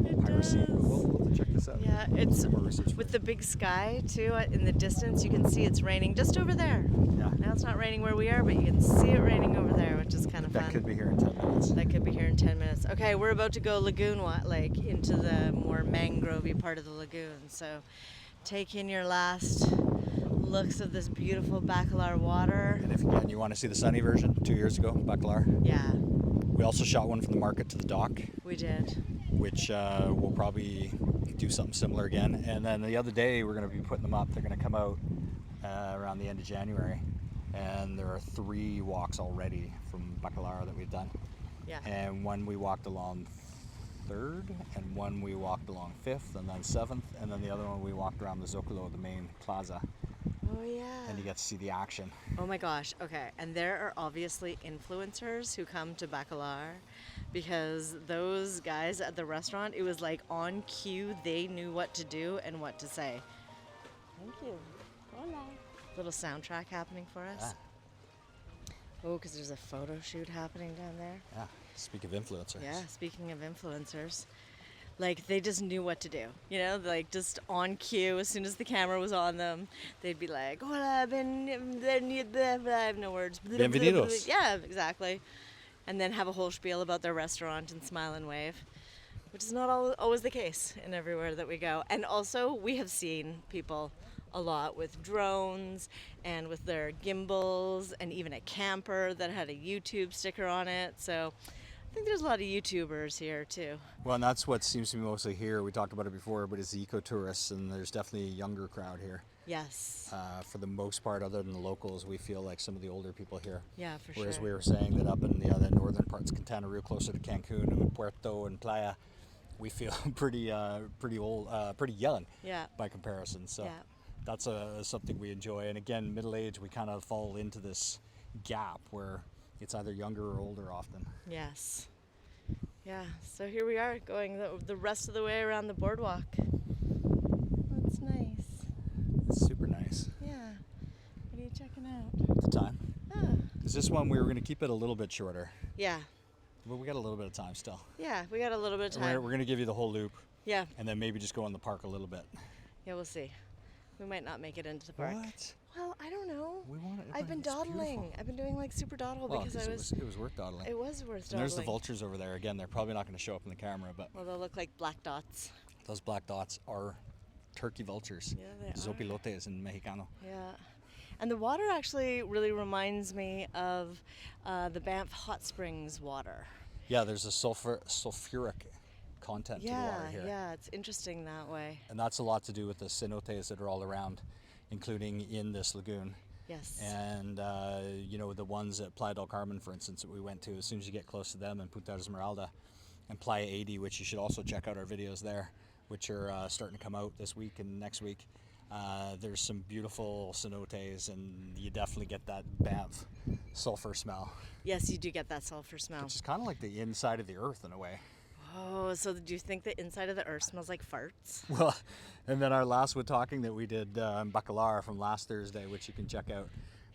Speaker 1: It
Speaker 2: Piracy.
Speaker 1: does.
Speaker 2: We'll have to check this out.
Speaker 1: Yeah,
Speaker 2: We'll
Speaker 1: it's
Speaker 2: do more research
Speaker 1: with
Speaker 2: for
Speaker 1: the big sky too. In the distance, you can see it's raining just over there.
Speaker 2: it. Yeah.
Speaker 1: Now it's not raining where we are, but you can see it raining over there, which is kind of fun.
Speaker 2: That could be here in 10 minutes.
Speaker 1: That could be here in 10 minutes. Okay, we're about to go lagoon, like into the more mangrovey part of the lagoon. So take in your last looks of this beautiful Bacalar water.
Speaker 2: And if again you want to see the sunny version, 2 years ago, Bacalar.
Speaker 1: Yeah,
Speaker 2: We also shot one from the market to the dock,
Speaker 1: we did.
Speaker 2: which we'll probably do something similar again. And then the other day we're going to be putting them up. They're going to come out around the end of January. And there are 3 walks already from Bacalar that we've done.
Speaker 1: Yeah.
Speaker 2: And one we walked along 3rd, and one we walked along 5th, and then 7th, and then the other one we walked around the Zocalo, the main plaza,
Speaker 1: Oh yeah.
Speaker 2: and you get to see the action.
Speaker 1: Oh my gosh. Okay, and there are obviously influencers who come to Bacalar, because those guys at the restaurant, it was like on cue. They knew what to do and what to say. Thank you. Hola. Little soundtrack happening for us.
Speaker 2: Yeah.
Speaker 1: Oh, because there's a photo shoot happening down there.
Speaker 2: Yeah, speak of influencers.
Speaker 1: Yeah, speaking of influencers, like they just knew what to do, you know, like just on cue. As soon as the camera was on them, they'd be like, "Hola, I have no words."
Speaker 2: Bienvenidos.
Speaker 1: Yeah, exactly. And then have a whole spiel about their restaurant and smile and wave, which is not always the case in everywhere that we go. And also, we have seen people a lot with drones and with their gimbals, and even a camper that had a YouTube sticker on it. So I think there's a lot of YouTubers here too.
Speaker 2: Well, and that's what seems to be mostly here. We talked about it before, but it's the eco-tourists, and there's definitely a younger crowd here.
Speaker 1: Yes.
Speaker 2: For the most part, other than the locals, we feel like some of the older people here.
Speaker 1: Yeah, for
Speaker 2: Whereas
Speaker 1: sure.
Speaker 2: we were saying that up in the other northern parts, Quintana Roo, closer to Cancun and Puerto and Playa, we feel pretty old, pretty young
Speaker 1: Yeah.
Speaker 2: by comparison. So
Speaker 1: Yeah.
Speaker 2: that's something we enjoy. And again, middle age, we kind of fall into this gap where it's either younger or older often.
Speaker 1: Yes. Yeah. So here we are going the rest of the way around the boardwalk. That's nice.
Speaker 2: It's super nice.
Speaker 1: Yeah. What are you checking out?
Speaker 2: The time.
Speaker 1: Oh.
Speaker 2: Because this one we were going to keep it a little bit shorter,
Speaker 1: Yeah.
Speaker 2: but we got a little bit of time still.
Speaker 1: Yeah. We got a little bit of
Speaker 2: We're
Speaker 1: time.
Speaker 2: going to give you the whole loop,
Speaker 1: Yeah.
Speaker 2: and then maybe just go in the park a little bit.
Speaker 1: Yeah. We'll see. We might not make it into the park.
Speaker 2: What?
Speaker 1: Well, I don't know.
Speaker 2: We want it.
Speaker 1: I've been
Speaker 2: it's
Speaker 1: dawdling.
Speaker 2: beautiful.
Speaker 1: I've been doing like super dawdle
Speaker 2: Well,
Speaker 1: because
Speaker 2: 'cause
Speaker 1: I
Speaker 2: it was worth dawdling.
Speaker 1: It was worth
Speaker 2: And there's the
Speaker 1: dawdling.
Speaker 2: vultures over there. Again, they're probably not going to show up in the camera, but
Speaker 1: Well, they'll look like black dots.
Speaker 2: those black dots are turkey vultures.
Speaker 1: Yeah, they are.
Speaker 2: Zopilotes in Mexicano.
Speaker 1: Yeah. And the water actually really reminds me of the Banff Hot Springs water.
Speaker 2: Yeah, there's a sulfuric content to the water here.
Speaker 1: Yeah, it's interesting that way.
Speaker 2: And that's a lot to do with the cenotes that are all around, including in this lagoon.
Speaker 1: Yes.
Speaker 2: And, the ones at Playa del Carmen, for instance, that we went to, as soon as you get close to them, and Punta Esmeralda and Playa 80, which you should also check out our videos there, which are starting to come out this week and next week. There's some beautiful cenotes, and you definitely get that Banff sulfur smell,
Speaker 1: Yes, you do get that sulfur smell.
Speaker 2: which is kind of like the inside of the earth in a way.
Speaker 1: Oh, so do you think the inside of the earth smells like farts?
Speaker 2: Well, and then our last WaTalking that we did in Bacalar from last Thursday, which you can check out,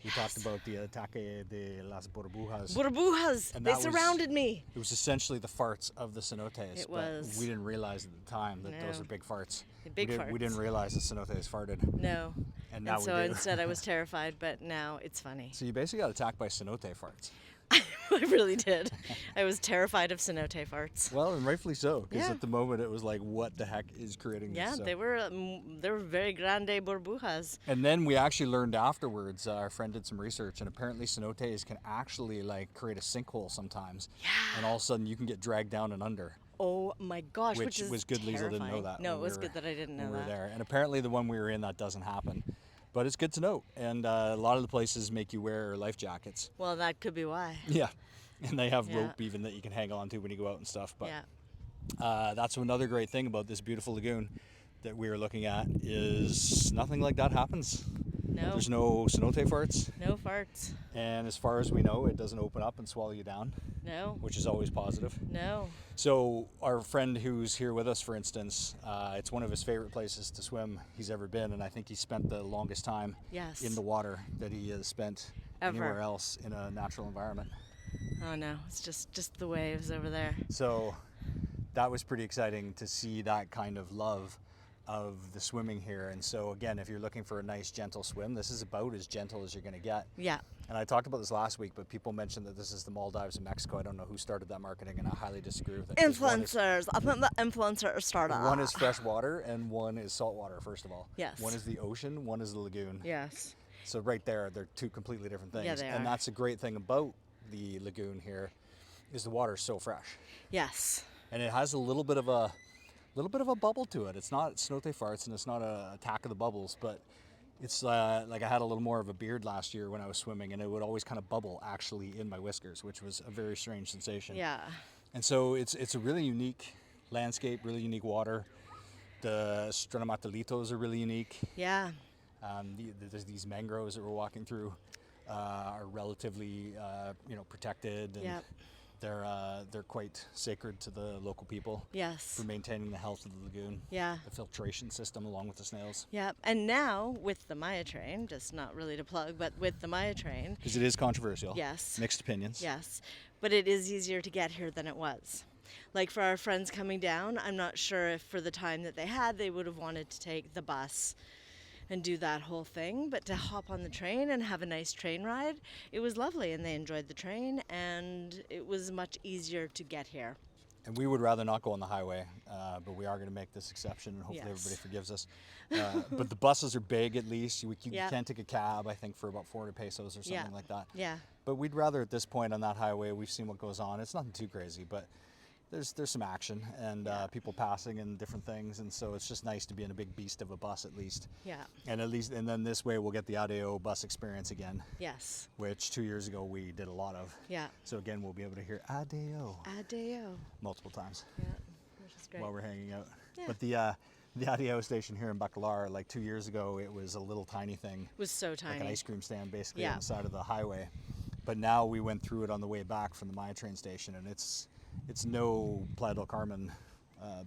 Speaker 2: we talked about the Ataque de las Burbujas.
Speaker 1: Burbujas!
Speaker 2: And
Speaker 1: They
Speaker 2: that was-
Speaker 1: surrounded me.
Speaker 2: It was essentially the farts of the cenotes.
Speaker 1: It
Speaker 2: but
Speaker 1: was.
Speaker 2: we didn't realize at the time that those
Speaker 1: No.
Speaker 2: are big farts.
Speaker 1: Big
Speaker 2: we
Speaker 1: farts.
Speaker 2: didn't realize the cenotes farted.
Speaker 1: No.
Speaker 2: And now
Speaker 1: so
Speaker 2: we do.
Speaker 1: instead I was terrified, but now it's funny.
Speaker 2: So you basically got attacked by cenote farts.
Speaker 1: I really did. I was terrified of cenote farts.
Speaker 2: Well, and rightfully so, because
Speaker 1: Yeah.
Speaker 2: at the moment it was like, what the heck is creating
Speaker 1: Yeah,
Speaker 2: this? So-
Speaker 1: they were very grande burbujas.
Speaker 2: And then we actually learned afterwards, our friend did some research, and apparently cenotes can actually like create a sinkhole sometimes.
Speaker 1: Yeah.
Speaker 2: And all of a sudden you can get dragged down and under.
Speaker 1: Oh my gosh, which is
Speaker 2: was good. Liesl didn't know
Speaker 1: terrifying.
Speaker 2: that.
Speaker 1: No,
Speaker 2: when
Speaker 1: it was
Speaker 2: we were-
Speaker 1: good that I didn't know
Speaker 2: when we were
Speaker 1: that.
Speaker 2: there. And apparently the one we were in, that doesn't happen. But it's good to know. And a lot of the places make you wear life jackets.
Speaker 1: Well, that could be why.
Speaker 2: Yeah. And they have
Speaker 1: Yeah.
Speaker 2: rope even that you can hang on to when you go out and stuff. But
Speaker 1: Yeah.
Speaker 2: that's another great thing about this beautiful lagoon that we were looking at is nothing like that happens.
Speaker 1: No.
Speaker 2: There's no cenote farts.
Speaker 1: No farts.
Speaker 2: And as far as we know, it doesn't open up and swallow you down,
Speaker 1: No.
Speaker 2: which is always positive.
Speaker 1: No.
Speaker 2: So our friend who's here with us, for instance, it's one of his favorite places to swim he's ever been, and I think he spent the longest time
Speaker 1: Yes.
Speaker 2: in the water that he has spent
Speaker 1: Ever.
Speaker 2: anywhere else in a natural environment.
Speaker 1: Oh no, it's just the waves over there.
Speaker 2: So that was pretty exciting to see that kind of love of the swimming here. And so again, if you're looking for a nice gentle swim, this is about as gentle as you're going to get.
Speaker 1: Yeah.
Speaker 2: And I talked about this last week, but people mentioned that this is the Maldives of Mexico. I don't know who started that marketing, and I highly disagree with it. 'Cause
Speaker 1: Influencers. I think the influencers started.
Speaker 2: One is fresh water and one is salt water, first of all.
Speaker 1: Yes.
Speaker 2: One is the ocean, one is the lagoon.
Speaker 1: Yes.
Speaker 2: So right there, they're two completely different things.
Speaker 1: Yeah, they
Speaker 2: And
Speaker 1: are.
Speaker 2: that's a great thing about the lagoon here, is the water is so fresh.
Speaker 1: Yes.
Speaker 2: And it has a little bit of a bubble to it. It's not cenote farts and it's not a attack of the bubbles, but it's like I had a little more of a beard last year when I was swimming, and it would always kind of bubble actually in my whiskers, which was a very strange sensation.
Speaker 1: Yeah.
Speaker 2: And so it's a really unique landscape, really unique water. The stromatolitos are really unique.
Speaker 1: Yeah.
Speaker 2: There's these mangroves that we're walking through are relatively protected, and
Speaker 1: Yep.
Speaker 2: they're quite sacred to the local people
Speaker 1: Yes.
Speaker 2: for maintaining the health of the lagoon.
Speaker 1: Yeah.
Speaker 2: The filtration system along with the snails.
Speaker 1: Yeah. And now with the Maya train, just not really to plug, but with the Maya train,
Speaker 2: Because it is controversial.
Speaker 1: Yes.
Speaker 2: Mixed opinions.
Speaker 1: yes, but it is easier to get here than it was. Like for our friends coming down, I'm not sure if for the time that they had, they would have wanted to take the bus and do that whole thing, but to hop on the train and have a nice train ride, it was lovely, and they enjoyed the train, and it was much easier to get here.
Speaker 2: And we would rather not go on the highway, but we are going to make this exception, and hopefully
Speaker 1: Yes.
Speaker 2: everybody forgives us. But the buses are big, at least. You
Speaker 1: Yeah.
Speaker 2: can take a cab, I think, for about 400 pesos or something
Speaker 1: Yeah.
Speaker 2: like that.
Speaker 1: Yeah.
Speaker 2: But we'd rather at this point on that highway, we've seen what goes on. It's nothing too crazy, but there's some action and
Speaker 1: Yeah.
Speaker 2: people passing and different things, and so it's just nice to be in a big beast of a bus at least.
Speaker 1: Yeah.
Speaker 2: And then this way we'll get the ADO bus experience again,
Speaker 1: Yes.
Speaker 2: which 2 years ago we did a lot of.
Speaker 1: Yeah.
Speaker 2: So again, we'll be able to hear ADO
Speaker 1: Adeo.
Speaker 2: multiple times
Speaker 1: Yeah. Which is great.
Speaker 2: while we're hanging out.
Speaker 1: Yeah.
Speaker 2: But the ADO station here in Bacalar, like 2 years ago, it was a little tiny thing,
Speaker 1: It was so tiny.
Speaker 2: like an ice cream stand basically
Speaker 1: Yeah.
Speaker 2: on the side of the highway. But now we went through it on the way back from the Maya train station, and it's no Playa del Carmen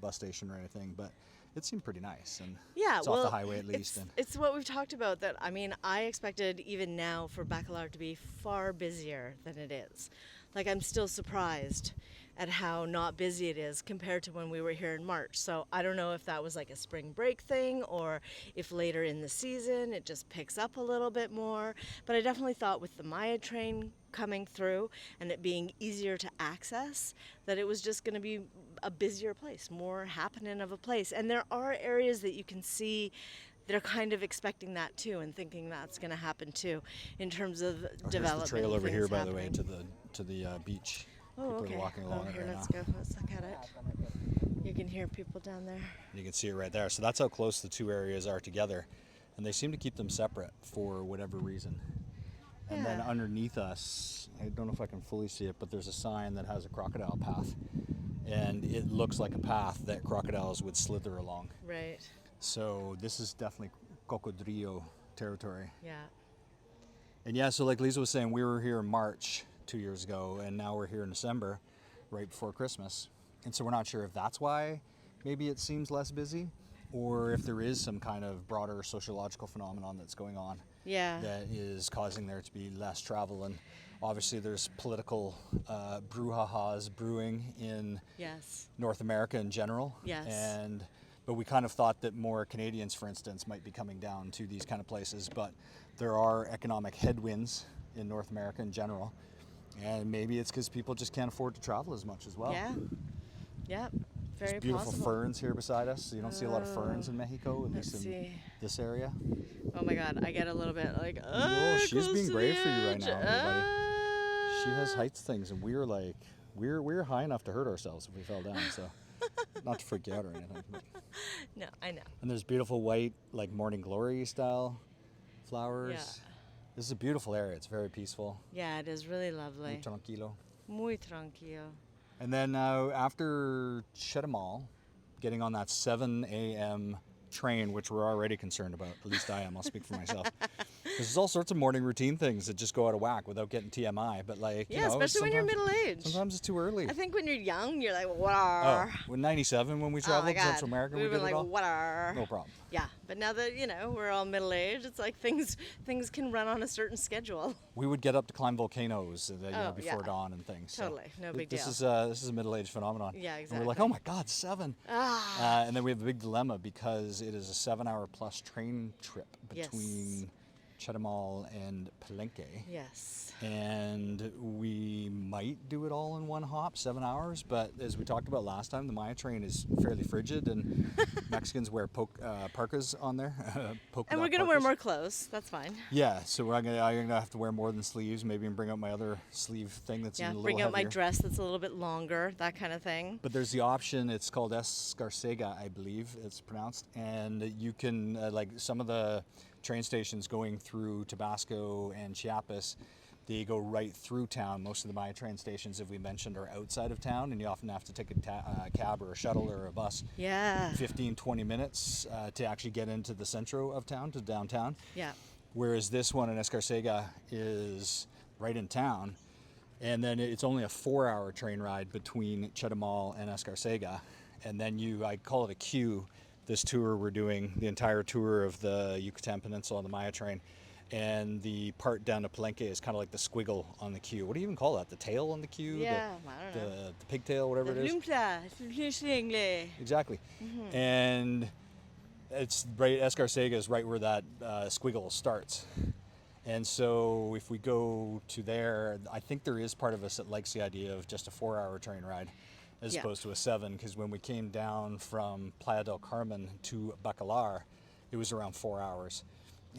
Speaker 2: bus station or anything, but it seemed pretty nice, and
Speaker 1: Yeah,
Speaker 2: it's
Speaker 1: well,
Speaker 2: off the highway at least. And
Speaker 1: it's what we've talked about. That I mean, I expected even now for Bacalar to be far busier than it is. Like I'm still surprised at how not busy it is compared to when we were here in March. So I don't know if that was like a spring break thing or if later in the season it just picks up a little bit more. But I definitely thought with the Maya train coming through and it being easier to access, that it was just going to be a busier place, more happening of a place. And there are areas that you can see they're kind of expecting that too and thinking that's going to happen too in terms of
Speaker 2: here's
Speaker 1: development.
Speaker 2: the trail over
Speaker 1: things
Speaker 2: here, by the way,
Speaker 1: happening.
Speaker 2: to the beach.
Speaker 1: Oh,
Speaker 2: People
Speaker 1: okay.
Speaker 2: are walking along it
Speaker 1: here,
Speaker 2: right
Speaker 1: let's
Speaker 2: now.
Speaker 1: go. Let's look at it. You can hear people down there.
Speaker 2: You can see it right there. So that's how close the two areas are together, and they seem to keep them separate for whatever reason. And then
Speaker 1: Yeah.
Speaker 2: underneath us, I don't know if I can fully see it, but there's a sign that has a crocodile path, and it looks like a path that crocodiles would slither along.
Speaker 1: Right.
Speaker 2: So this is definitely cocodrillo territory.
Speaker 1: Yeah.
Speaker 2: And yeah, so like Lisa was saying, we were here in March 2 years ago, and now we're here in December, right before Christmas. And so we're not sure if that's why maybe it seems less busy, or if there is some kind of broader sociological phenomenon that's going on
Speaker 1: Yeah.
Speaker 2: that is causing there to be less travel. And obviously there's political brouhahas brewing in
Speaker 1: Yes.
Speaker 2: North America in general.
Speaker 1: Yes.
Speaker 2: But we kind of thought that more Canadians, for instance, might be coming down to these kind of places. But there are economic headwinds in North America in general. And maybe it's because people just can't afford to travel as much as well.
Speaker 1: Yeah. Yep. Very
Speaker 2: There's beautiful
Speaker 1: possible.
Speaker 2: ferns here beside us. You don't see a lot of ferns in Mexico, at
Speaker 1: Let's
Speaker 2: least in
Speaker 1: see.
Speaker 2: this area.
Speaker 1: Oh my God, I get a little bit like.
Speaker 2: Whoa, she's
Speaker 1: close
Speaker 2: being
Speaker 1: to
Speaker 2: brave
Speaker 1: the
Speaker 2: for you right
Speaker 1: edge.
Speaker 2: now, everybody. She has heights things, and we're high enough to hurt ourselves if we fell down. So Not to freak you out or anything. But.
Speaker 1: No, I know.
Speaker 2: And there's beautiful white, like morning glory style flowers.
Speaker 1: Yeah.
Speaker 2: This is a beautiful area. It's very peaceful.
Speaker 1: Yeah, it is really lovely.
Speaker 2: Muy tranquilo.
Speaker 1: Muy tranquilo.
Speaker 2: And then after Chetumal, getting on that 7 a.m. train, which we're already concerned about. At least I am. I'll speak for myself. There's all sorts of morning routine things that just go out of whack without getting TMI. But like,
Speaker 1: Yeah, especially when you're middle-aged.
Speaker 2: Sometimes it's too early.
Speaker 1: I think when you're young, you're like, what?
Speaker 2: When 97, when we traveled to Central America, we
Speaker 1: were
Speaker 2: did
Speaker 1: like,
Speaker 2: it all.
Speaker 1: what?
Speaker 2: No problem.
Speaker 1: Yeah, but now that we're all middle-aged, it's like things can run on a certain schedule.
Speaker 2: We would get up to climb volcanoes before
Speaker 1: yeah.
Speaker 2: dawn and things.
Speaker 1: Totally,
Speaker 2: so
Speaker 1: no big deal.
Speaker 2: This is a middle-aged phenomenon.
Speaker 1: Yeah,
Speaker 2: And we're like,
Speaker 1: exactly.
Speaker 2: oh my God, 7. And then we have a big dilemma because it is a 7-hour plus train trip between Chetumal and Palenque.
Speaker 1: Yes.
Speaker 2: And we might do it all in one hop, 7 hours. But as we talked about last time, the Maya train is fairly frigid, and Mexicans wear parkas on there.
Speaker 1: And we're gonna wear more clothes. That's fine.
Speaker 2: Yeah, so I'm gonna have to wear more than sleeves. Maybe bring out my other sleeve thing that's a little
Speaker 1: bring out
Speaker 2: heavier.
Speaker 1: my dress that's a little bit longer, that kind of thing.
Speaker 2: But there's the option. It's called Escarcega, I believe it's pronounced, and you can like some of the train stations going through Tabasco and Chiapas. They go right through town. Most of the Maya train stations, as we mentioned, are outside of town, and you often have to take a cab or a shuttle or a bus.
Speaker 1: Yeah.
Speaker 2: 15, 20 minutes to actually get into the centro of town, to downtown.
Speaker 1: Yeah.
Speaker 2: Whereas this one in Escarcega is right in town, and then it's only a 4-hour train ride between Chetumal and Escarcega, and then I call it a queue. This tour we're doing, the entire tour of the Yucatan Peninsula on the Maya train. And the part down to Palenque is kind of like the squiggle on the queue. What do you even call that? The tail on the queue?
Speaker 1: Yeah, I don't know.
Speaker 2: The pigtail, whatever it is. Exactly.
Speaker 1: Mm-hmm.
Speaker 2: And it's right, Escarcega is right where that squiggle starts. And so if we go to there, I think there is part of us that likes the idea of just a 4-hour train ride as opposed to a 7, because when we came down from Playa del Carmen to Bacalar, it was around 4 hours.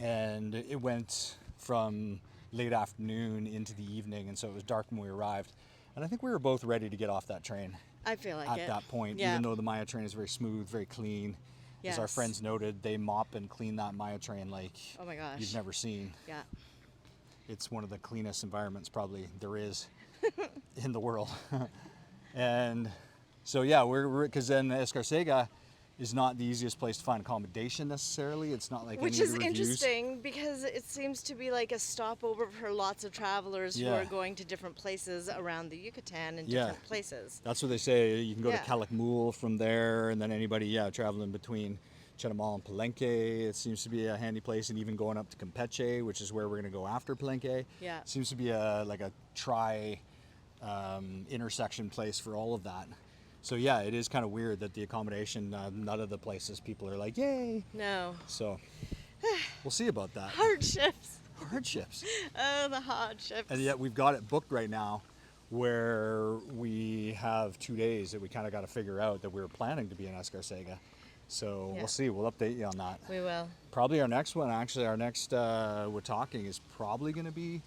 Speaker 2: And it went from late afternoon into the evening, and so it was dark when we arrived. And I think we were both ready to get off that train.
Speaker 1: I feel like
Speaker 2: at that point, even though the Maya train is very smooth, very clean.
Speaker 1: Yes.
Speaker 2: As our friends noted, they mop and clean that Maya train like
Speaker 1: oh my gosh.
Speaker 2: you've never seen.
Speaker 1: Yeah.
Speaker 2: It's one of the cleanest environments probably there is in the world. And so we're because then Escarcega is not the easiest place to find accommodation necessarily. It's not like
Speaker 1: Which
Speaker 2: any of
Speaker 1: is
Speaker 2: the reviews.
Speaker 1: interesting because it seems to be like a stopover for lots of travelers who are going to different places around the Yucatan and different places.
Speaker 2: That's what they say. You can go to
Speaker 1: Yeah.
Speaker 2: Calakmul from there, and then anybody traveling between Chetumal and Palenque, it seems to be a handy place, and even going up to Campeche, which is where we're going to go after Palenque.
Speaker 1: Yeah.
Speaker 2: Seems to be a intersection place for all of that. So it is kind of weird that the accommodation, none of the places people are like, yay.
Speaker 1: No.
Speaker 2: So we'll see about that.
Speaker 1: Hardships.
Speaker 2: Hardships.
Speaker 1: Oh, the hardships.
Speaker 2: And yet we've got it booked right now where we have 2 days that we kind of got to figure out that we were planning to be in Escarcega. So we'll see. We'll update you on that.
Speaker 1: We will.
Speaker 2: Probably our next one, actually, our next WaTalking is probably going to be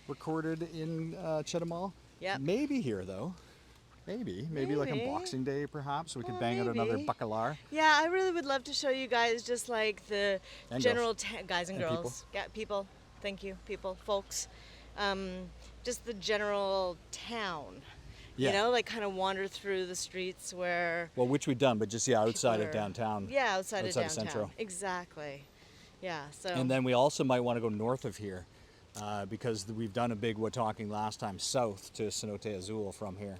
Speaker 2: recorded in Chetumal.
Speaker 1: Yeah.
Speaker 2: Maybe here, though. Maybe like on Boxing Day, perhaps. We could bang out another Bacalar.
Speaker 1: Yeah, I really would love to show you guys just like the
Speaker 2: And
Speaker 1: general guys and
Speaker 2: And
Speaker 1: girls. Yeah, people. Thank you, people, folks. Just the general town.
Speaker 2: Yeah.
Speaker 1: You know, like kind of wander through the streets where.
Speaker 2: Well, which we've done, but just outside
Speaker 1: people
Speaker 2: of
Speaker 1: are-
Speaker 2: downtown.
Speaker 1: Yeah, outside of downtown.
Speaker 2: Centro.
Speaker 1: Exactly. Yeah. So.
Speaker 2: And then we also might want to go north of here because we've done a big WaTalking last time south to Cenote Azul from here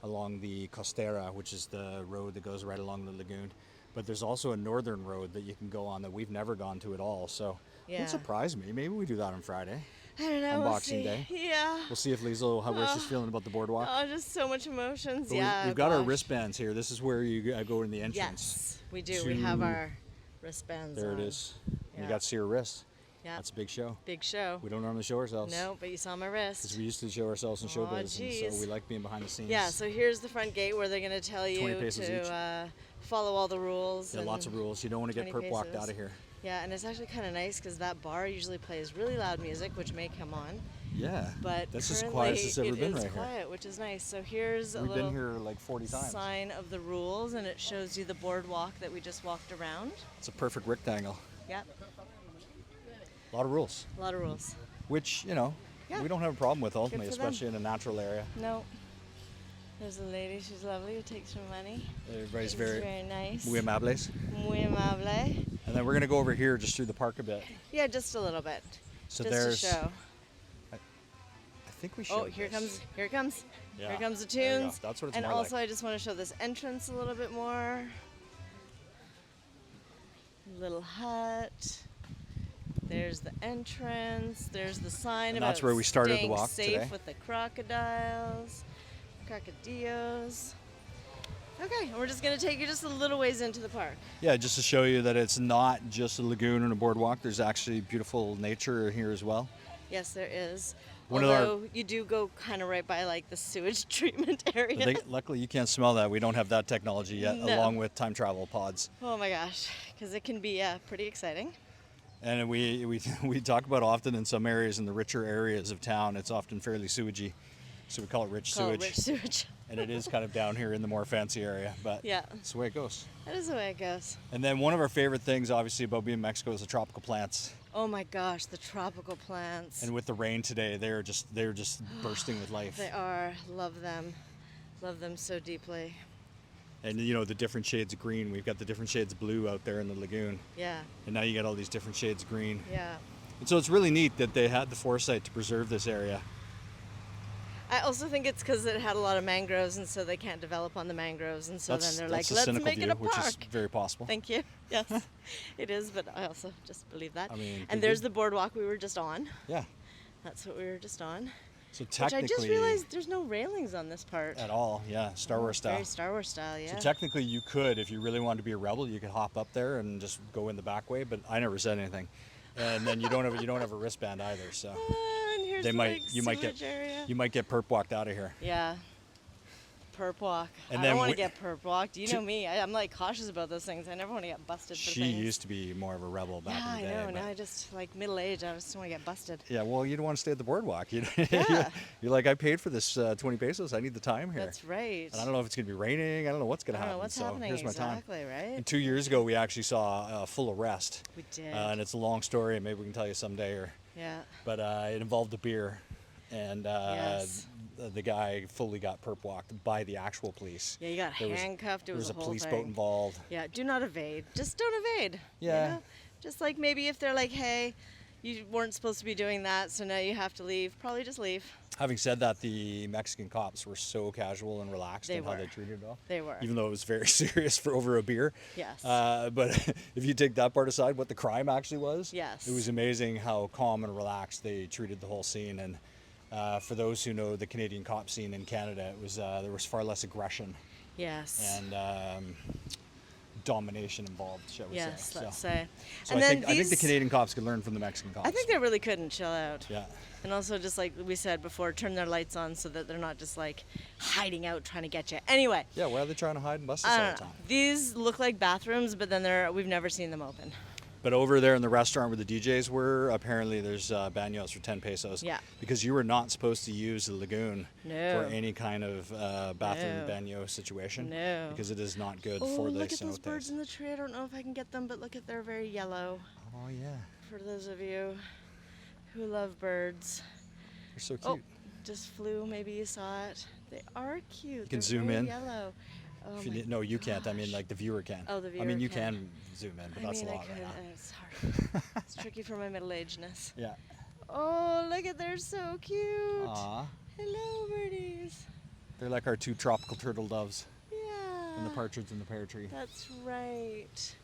Speaker 2: along the Costera, which is the road that goes right along the lagoon. But there's also a northern road that you can go on that we've never gone to at all. So it wouldn't surprise me. Maybe we do that on Friday.
Speaker 1: I don't know.
Speaker 2: On
Speaker 1: We'll
Speaker 2: Boxing
Speaker 1: see.
Speaker 2: Day.
Speaker 1: Yeah.
Speaker 2: We'll see if Liesl, how she's feeling about the boardwalk.
Speaker 1: Oh, just so much emotions.
Speaker 2: But
Speaker 1: Yeah.
Speaker 2: we've got our
Speaker 1: gosh.
Speaker 2: wristbands here. This is where you go in the entrance.
Speaker 1: Yes, we do. We have our wristbands
Speaker 2: There
Speaker 1: on.
Speaker 2: it is. And you
Speaker 1: Yeah.
Speaker 2: got to see her wrist.
Speaker 1: Yeah.
Speaker 2: That's a big show.
Speaker 1: Big show.
Speaker 2: We don't normally show ourselves.
Speaker 1: No, but you saw my
Speaker 2: Because
Speaker 1: wrist.
Speaker 2: we used to show ourselves in
Speaker 1: Aw,
Speaker 2: showbiz, and
Speaker 1: jeez.
Speaker 2: so we like being behind the scenes.
Speaker 1: Yeah, so here's the front gate where they're going to tell
Speaker 2: 20
Speaker 1: you
Speaker 2: pesos each.
Speaker 1: to follow all the rules.
Speaker 2: Yeah,
Speaker 1: and
Speaker 2: lots of rules. You don't want to get
Speaker 1: 20
Speaker 2: perp walked
Speaker 1: pesos.
Speaker 2: out of here.
Speaker 1: Yeah, and it's actually kind of nice because that bar usually plays really loud music, which may come on.
Speaker 2: Yeah.
Speaker 1: But
Speaker 2: That's as
Speaker 1: currently
Speaker 2: quiet as it's ever
Speaker 1: it
Speaker 2: been
Speaker 1: is
Speaker 2: right here.
Speaker 1: quiet, which is nice. So here's a
Speaker 2: We've
Speaker 1: little
Speaker 2: been here like 40 times.
Speaker 1: sign of the rules, and it shows you the boardwalk that we just walked around.
Speaker 2: It's a perfect rectangle.
Speaker 1: Yep,
Speaker 2: A lot of rules,
Speaker 1: a lot of rules.
Speaker 2: which,
Speaker 1: Yeah.
Speaker 2: we don't have a problem with ultimately,
Speaker 1: for them.
Speaker 2: especially in a natural area.
Speaker 1: No. There's a lady, she's lovely, who takes her money.
Speaker 2: Everybody's
Speaker 1: She's
Speaker 2: very
Speaker 1: very nice.
Speaker 2: muy amables.
Speaker 1: Muy amable.
Speaker 2: And then we're going to go over here just through the park a bit.
Speaker 1: Yeah, just a little bit.
Speaker 2: So
Speaker 1: just
Speaker 2: there's,
Speaker 1: to show.
Speaker 2: I think we should.
Speaker 1: Oh, here it comes. Here the
Speaker 2: Yeah,
Speaker 1: tunes.
Speaker 2: there you go. That's what it's
Speaker 1: and
Speaker 2: more
Speaker 1: also,
Speaker 2: like.
Speaker 1: I just want to show this entrance a little bit more. Little hut. There's the entrance. There's the sign
Speaker 2: And
Speaker 1: about
Speaker 2: that's where we started the
Speaker 1: staying
Speaker 2: walk
Speaker 1: safe
Speaker 2: today.
Speaker 1: with the crocodiles, crocodillos. Okay, and we're just gonna take you just a little ways into the park.
Speaker 2: Yeah, just to show you that it's not just a lagoon and a boardwalk. There's actually beautiful nature here as well.
Speaker 1: Yes, there is.
Speaker 2: One of our-
Speaker 1: Although you do go kind of right by like the sewage treatment area.
Speaker 2: But luckily, you can't smell that. We don't have that technology yet,
Speaker 1: No.
Speaker 2: along with time travel pods.
Speaker 1: Oh my gosh, because it can be pretty exciting.
Speaker 2: And we talk about often in some areas, in the richer areas of town, it's often fairly sewagey. So we call it rich
Speaker 1: Call
Speaker 2: sewage.
Speaker 1: it rich sewage.
Speaker 2: And it is kind of down here in the more fancy area, but
Speaker 1: Yeah.
Speaker 2: it's the way it goes.
Speaker 1: That is the way it goes.
Speaker 2: And then one of our favorite things, obviously, about being in Mexico is the tropical plants.
Speaker 1: Oh my gosh, the tropical plants.
Speaker 2: And with the rain today, they're just bursting with life.
Speaker 1: They are. Love them. Love them so deeply.
Speaker 2: And the different shades of green. We've got the different shades of blue out there in the lagoon.
Speaker 1: Yeah.
Speaker 2: And now you got all these different shades of green.
Speaker 1: Yeah.
Speaker 2: And so it's really neat that they had the foresight to preserve this area.
Speaker 1: I also think it's because it had a lot of mangroves, and so they can't develop on the mangroves, and so then they're like,
Speaker 2: that's a
Speaker 1: let's
Speaker 2: cynical
Speaker 1: make
Speaker 2: view,
Speaker 1: it a
Speaker 2: which is
Speaker 1: park.
Speaker 2: very possible.
Speaker 1: Thank you. Yes, it is, but I also just believe that.
Speaker 2: I mean, could
Speaker 1: and there's
Speaker 2: be.
Speaker 1: the boardwalk we were just on.
Speaker 2: Yeah.
Speaker 1: That's what we were just on.
Speaker 2: So
Speaker 1: Which I
Speaker 2: technically,
Speaker 1: just realized there's no railings on this part.
Speaker 2: at all, yeah, Star Wars style.
Speaker 1: Very Star Wars style, yeah.
Speaker 2: So technically, you could, if you really wanted to be a rebel, you could hop up there and just go in the back way. But I never said anything. And then you don't have a wristband either. So
Speaker 1: And here's
Speaker 2: they
Speaker 1: the
Speaker 2: might
Speaker 1: big
Speaker 2: you might get
Speaker 1: sewage area.
Speaker 2: you might get perp walked out of here.
Speaker 1: Yeah. Perp walk.
Speaker 2: And
Speaker 1: I
Speaker 2: then
Speaker 1: don't want
Speaker 2: we-
Speaker 1: to get perp walked. You
Speaker 2: Two-
Speaker 1: know me. I'm like cautious about those things. I never want to get busted for
Speaker 2: She
Speaker 1: things.
Speaker 2: used to be more of a rebel back
Speaker 1: Yeah,
Speaker 2: in the day.
Speaker 1: I know.
Speaker 2: but-
Speaker 1: Now I just like middle age. I just don't want to get busted.
Speaker 2: Yeah, well, you don't want to stay at the boardwalk.
Speaker 1: Yeah.
Speaker 2: You're like, I paid for this 20 pesos. I need the time here.
Speaker 1: That's right.
Speaker 2: And I don't know if it's going to be raining. I don't know what's going
Speaker 1: I
Speaker 2: to
Speaker 1: don't
Speaker 2: happen.
Speaker 1: know what's
Speaker 2: so
Speaker 1: happening
Speaker 2: here's my time.
Speaker 1: exactly, right?
Speaker 2: And 2 years ago, we actually saw a full arrest.
Speaker 1: We did.
Speaker 2: And it's a long story, and maybe we can tell you someday.
Speaker 1: Yeah.
Speaker 2: But it involved a beer, and
Speaker 1: Yes.
Speaker 2: the guy fully got perp walked by the actual police.
Speaker 1: Yeah, you got
Speaker 2: There was-
Speaker 1: handcuffed. It
Speaker 2: There was a
Speaker 1: whole
Speaker 2: police
Speaker 1: thing.
Speaker 2: boat involved.
Speaker 1: Yeah, do not evade. Just don't evade.
Speaker 2: Yeah.
Speaker 1: You know? Just like maybe if they're like, hey, you weren't supposed to be doing that, so now you have to leave. Probably just leave.
Speaker 2: Having said that, the Mexican cops were so casual and relaxed
Speaker 1: They
Speaker 2: in how
Speaker 1: were.
Speaker 2: they treated it all.
Speaker 1: They were.
Speaker 2: Even though it was very serious for over a beer.
Speaker 1: Yes.
Speaker 2: But if you take that part aside, what the crime actually was,
Speaker 1: Yes.
Speaker 2: it was amazing how calm and relaxed they treated the whole scene. And for those who know the Canadian cop scene in Canada, it was there was far less aggression
Speaker 1: Yes.
Speaker 2: and domination involved, shall we
Speaker 1: Yes,
Speaker 2: say.
Speaker 1: let's say.
Speaker 2: So
Speaker 1: And
Speaker 2: I
Speaker 1: then
Speaker 2: think the
Speaker 1: these-
Speaker 2: Canadian cops could learn from the Mexican cops.
Speaker 1: I think they really couldn't chill out.
Speaker 2: Yeah.
Speaker 1: And also, just like we said before, turn their lights on so that they're not just like hiding out trying to get you. Anyway,
Speaker 2: Yeah, why are they trying to hide and bust us
Speaker 1: I
Speaker 2: all
Speaker 1: don't
Speaker 2: the
Speaker 1: know.
Speaker 2: time?
Speaker 1: These look like bathrooms, but then we've never seen them open.
Speaker 2: But over there in the restaurant where the DJs were, apparently there's baños for 10 pesos.
Speaker 1: Yeah.
Speaker 2: Because you were not supposed to use the lagoon
Speaker 1: No.
Speaker 2: for any kind of bathroom
Speaker 1: No.
Speaker 2: baño situation.
Speaker 1: No.
Speaker 2: Because it is not good
Speaker 1: Oh,
Speaker 2: for the
Speaker 1: look at those birds
Speaker 2: cenotes.
Speaker 1: in the tree. I don't know if I can get them, but look at they're very yellow.
Speaker 2: Oh, yeah.
Speaker 1: For those of you who love birds.
Speaker 2: They're so cute.
Speaker 1: Oh, just flew. Maybe you saw it. They are cute.
Speaker 2: You can
Speaker 1: They're
Speaker 2: zoom
Speaker 1: very
Speaker 2: in.
Speaker 1: Yellow. Oh
Speaker 2: If you
Speaker 1: my
Speaker 2: no, you can't. I mean,
Speaker 1: gosh.
Speaker 2: like the viewer can.
Speaker 1: Oh, the
Speaker 2: I
Speaker 1: viewer
Speaker 2: mean, you
Speaker 1: can.
Speaker 2: can zoom in, but
Speaker 1: I
Speaker 2: that's
Speaker 1: mean,
Speaker 2: a
Speaker 1: I
Speaker 2: lot
Speaker 1: could.
Speaker 2: right now.
Speaker 1: It's hard. It's tricky for my middle-agedness.
Speaker 2: Yeah.
Speaker 1: Oh, look at they're so cute.
Speaker 2: Aw.
Speaker 1: Hello, birdies.
Speaker 2: They're like our two tropical turtle doves
Speaker 1: Yeah.
Speaker 2: and the partridge in the pear tree.
Speaker 1: That's right.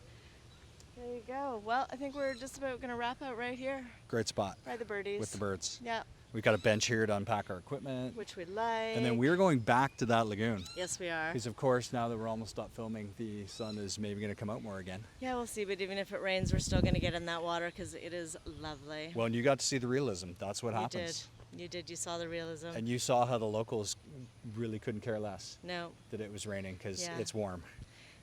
Speaker 1: There you go. Well, I think we're just about going to wrap out right here
Speaker 2: Great spot
Speaker 1: by the birdies.
Speaker 2: with the birds.
Speaker 1: Yeah,
Speaker 2: We've got a bench here to unpack our equipment.
Speaker 1: which we like.
Speaker 2: And then we're going back to that lagoon.
Speaker 1: Yes, we are.
Speaker 2: Because of course, now that we're almost stopped filming, the sun is maybe going to come out more again.
Speaker 1: Yeah, we'll see. But even if it rains, we're still going to get in that water because it is lovely.
Speaker 2: Well, and you got to see the realism. That's what
Speaker 1: You
Speaker 2: happens.
Speaker 1: did. You did. You saw the realism.
Speaker 2: And you saw how the locals really couldn't care less
Speaker 1: No.
Speaker 2: that it was raining because
Speaker 1: Yeah.
Speaker 2: it's warm.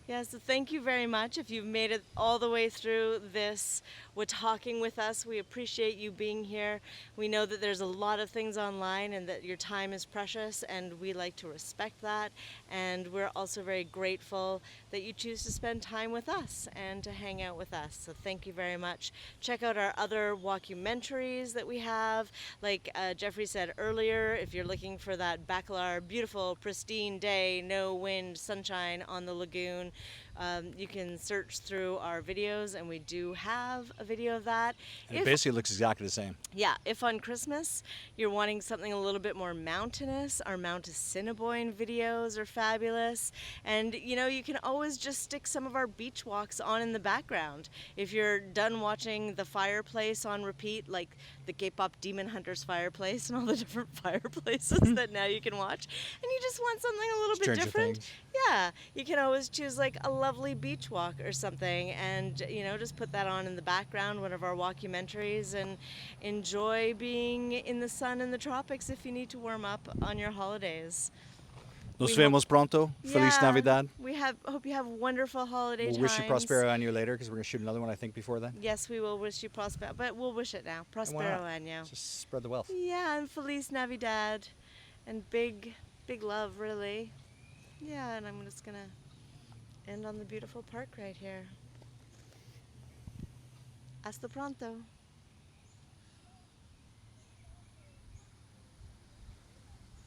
Speaker 1: Yeah, so thank you very much. If you've made it all the way through this WaTalking with us, we appreciate you being here. We know that there's a lot of things online and that your time is precious, and we like to respect that. And we're also very grateful that you choose to spend time with us and to hang out with us. So thank you very much. Check out our other walkumentaries that we have. Like Jeffrey said earlier, if you're looking for that Bacalar beautiful, pristine day, no wind, sunshine on the lagoon, you can search through our videos, and we do have a video of that.
Speaker 2: And it basically looks exactly the same.
Speaker 1: Yeah, if on Christmas you're wanting something a little bit more mountainous, our Mount Assiniboine videos are fabulous. And you can always just stick some of our beach walks on in the background. If you're done watching the fireplace on repeat, like the K-pop Demon Hunters fireplace and all the different fireplaces that now you can watch, and you just want something a little bit
Speaker 2: Stranger
Speaker 1: different,
Speaker 2: Things.
Speaker 1: yeah, you can always choose like a lovely beach walk or something, and just put that on in the background, one of our walkumentaries, and enjoy being in the sun in the tropics if you need to warm up on your holidays.
Speaker 2: Nos
Speaker 1: We hope-
Speaker 2: vemos pronto. Feliz
Speaker 1: Yeah,
Speaker 2: Navidad.
Speaker 1: hope you have wonderful holiday
Speaker 2: We'll
Speaker 1: times.
Speaker 2: wish you Prospero Año later because we're going to shoot another one, I think, before then.
Speaker 1: Yes, we will wish you Prospero, but we'll wish it now.
Speaker 2: And why
Speaker 1: Prospero
Speaker 2: not?
Speaker 1: Año.
Speaker 2: Just spread the wealth.
Speaker 1: Yeah, and Feliz Navidad, and big love, really. Yeah, and I'm just gonna end on the beautiful park right here. Hasta pronto.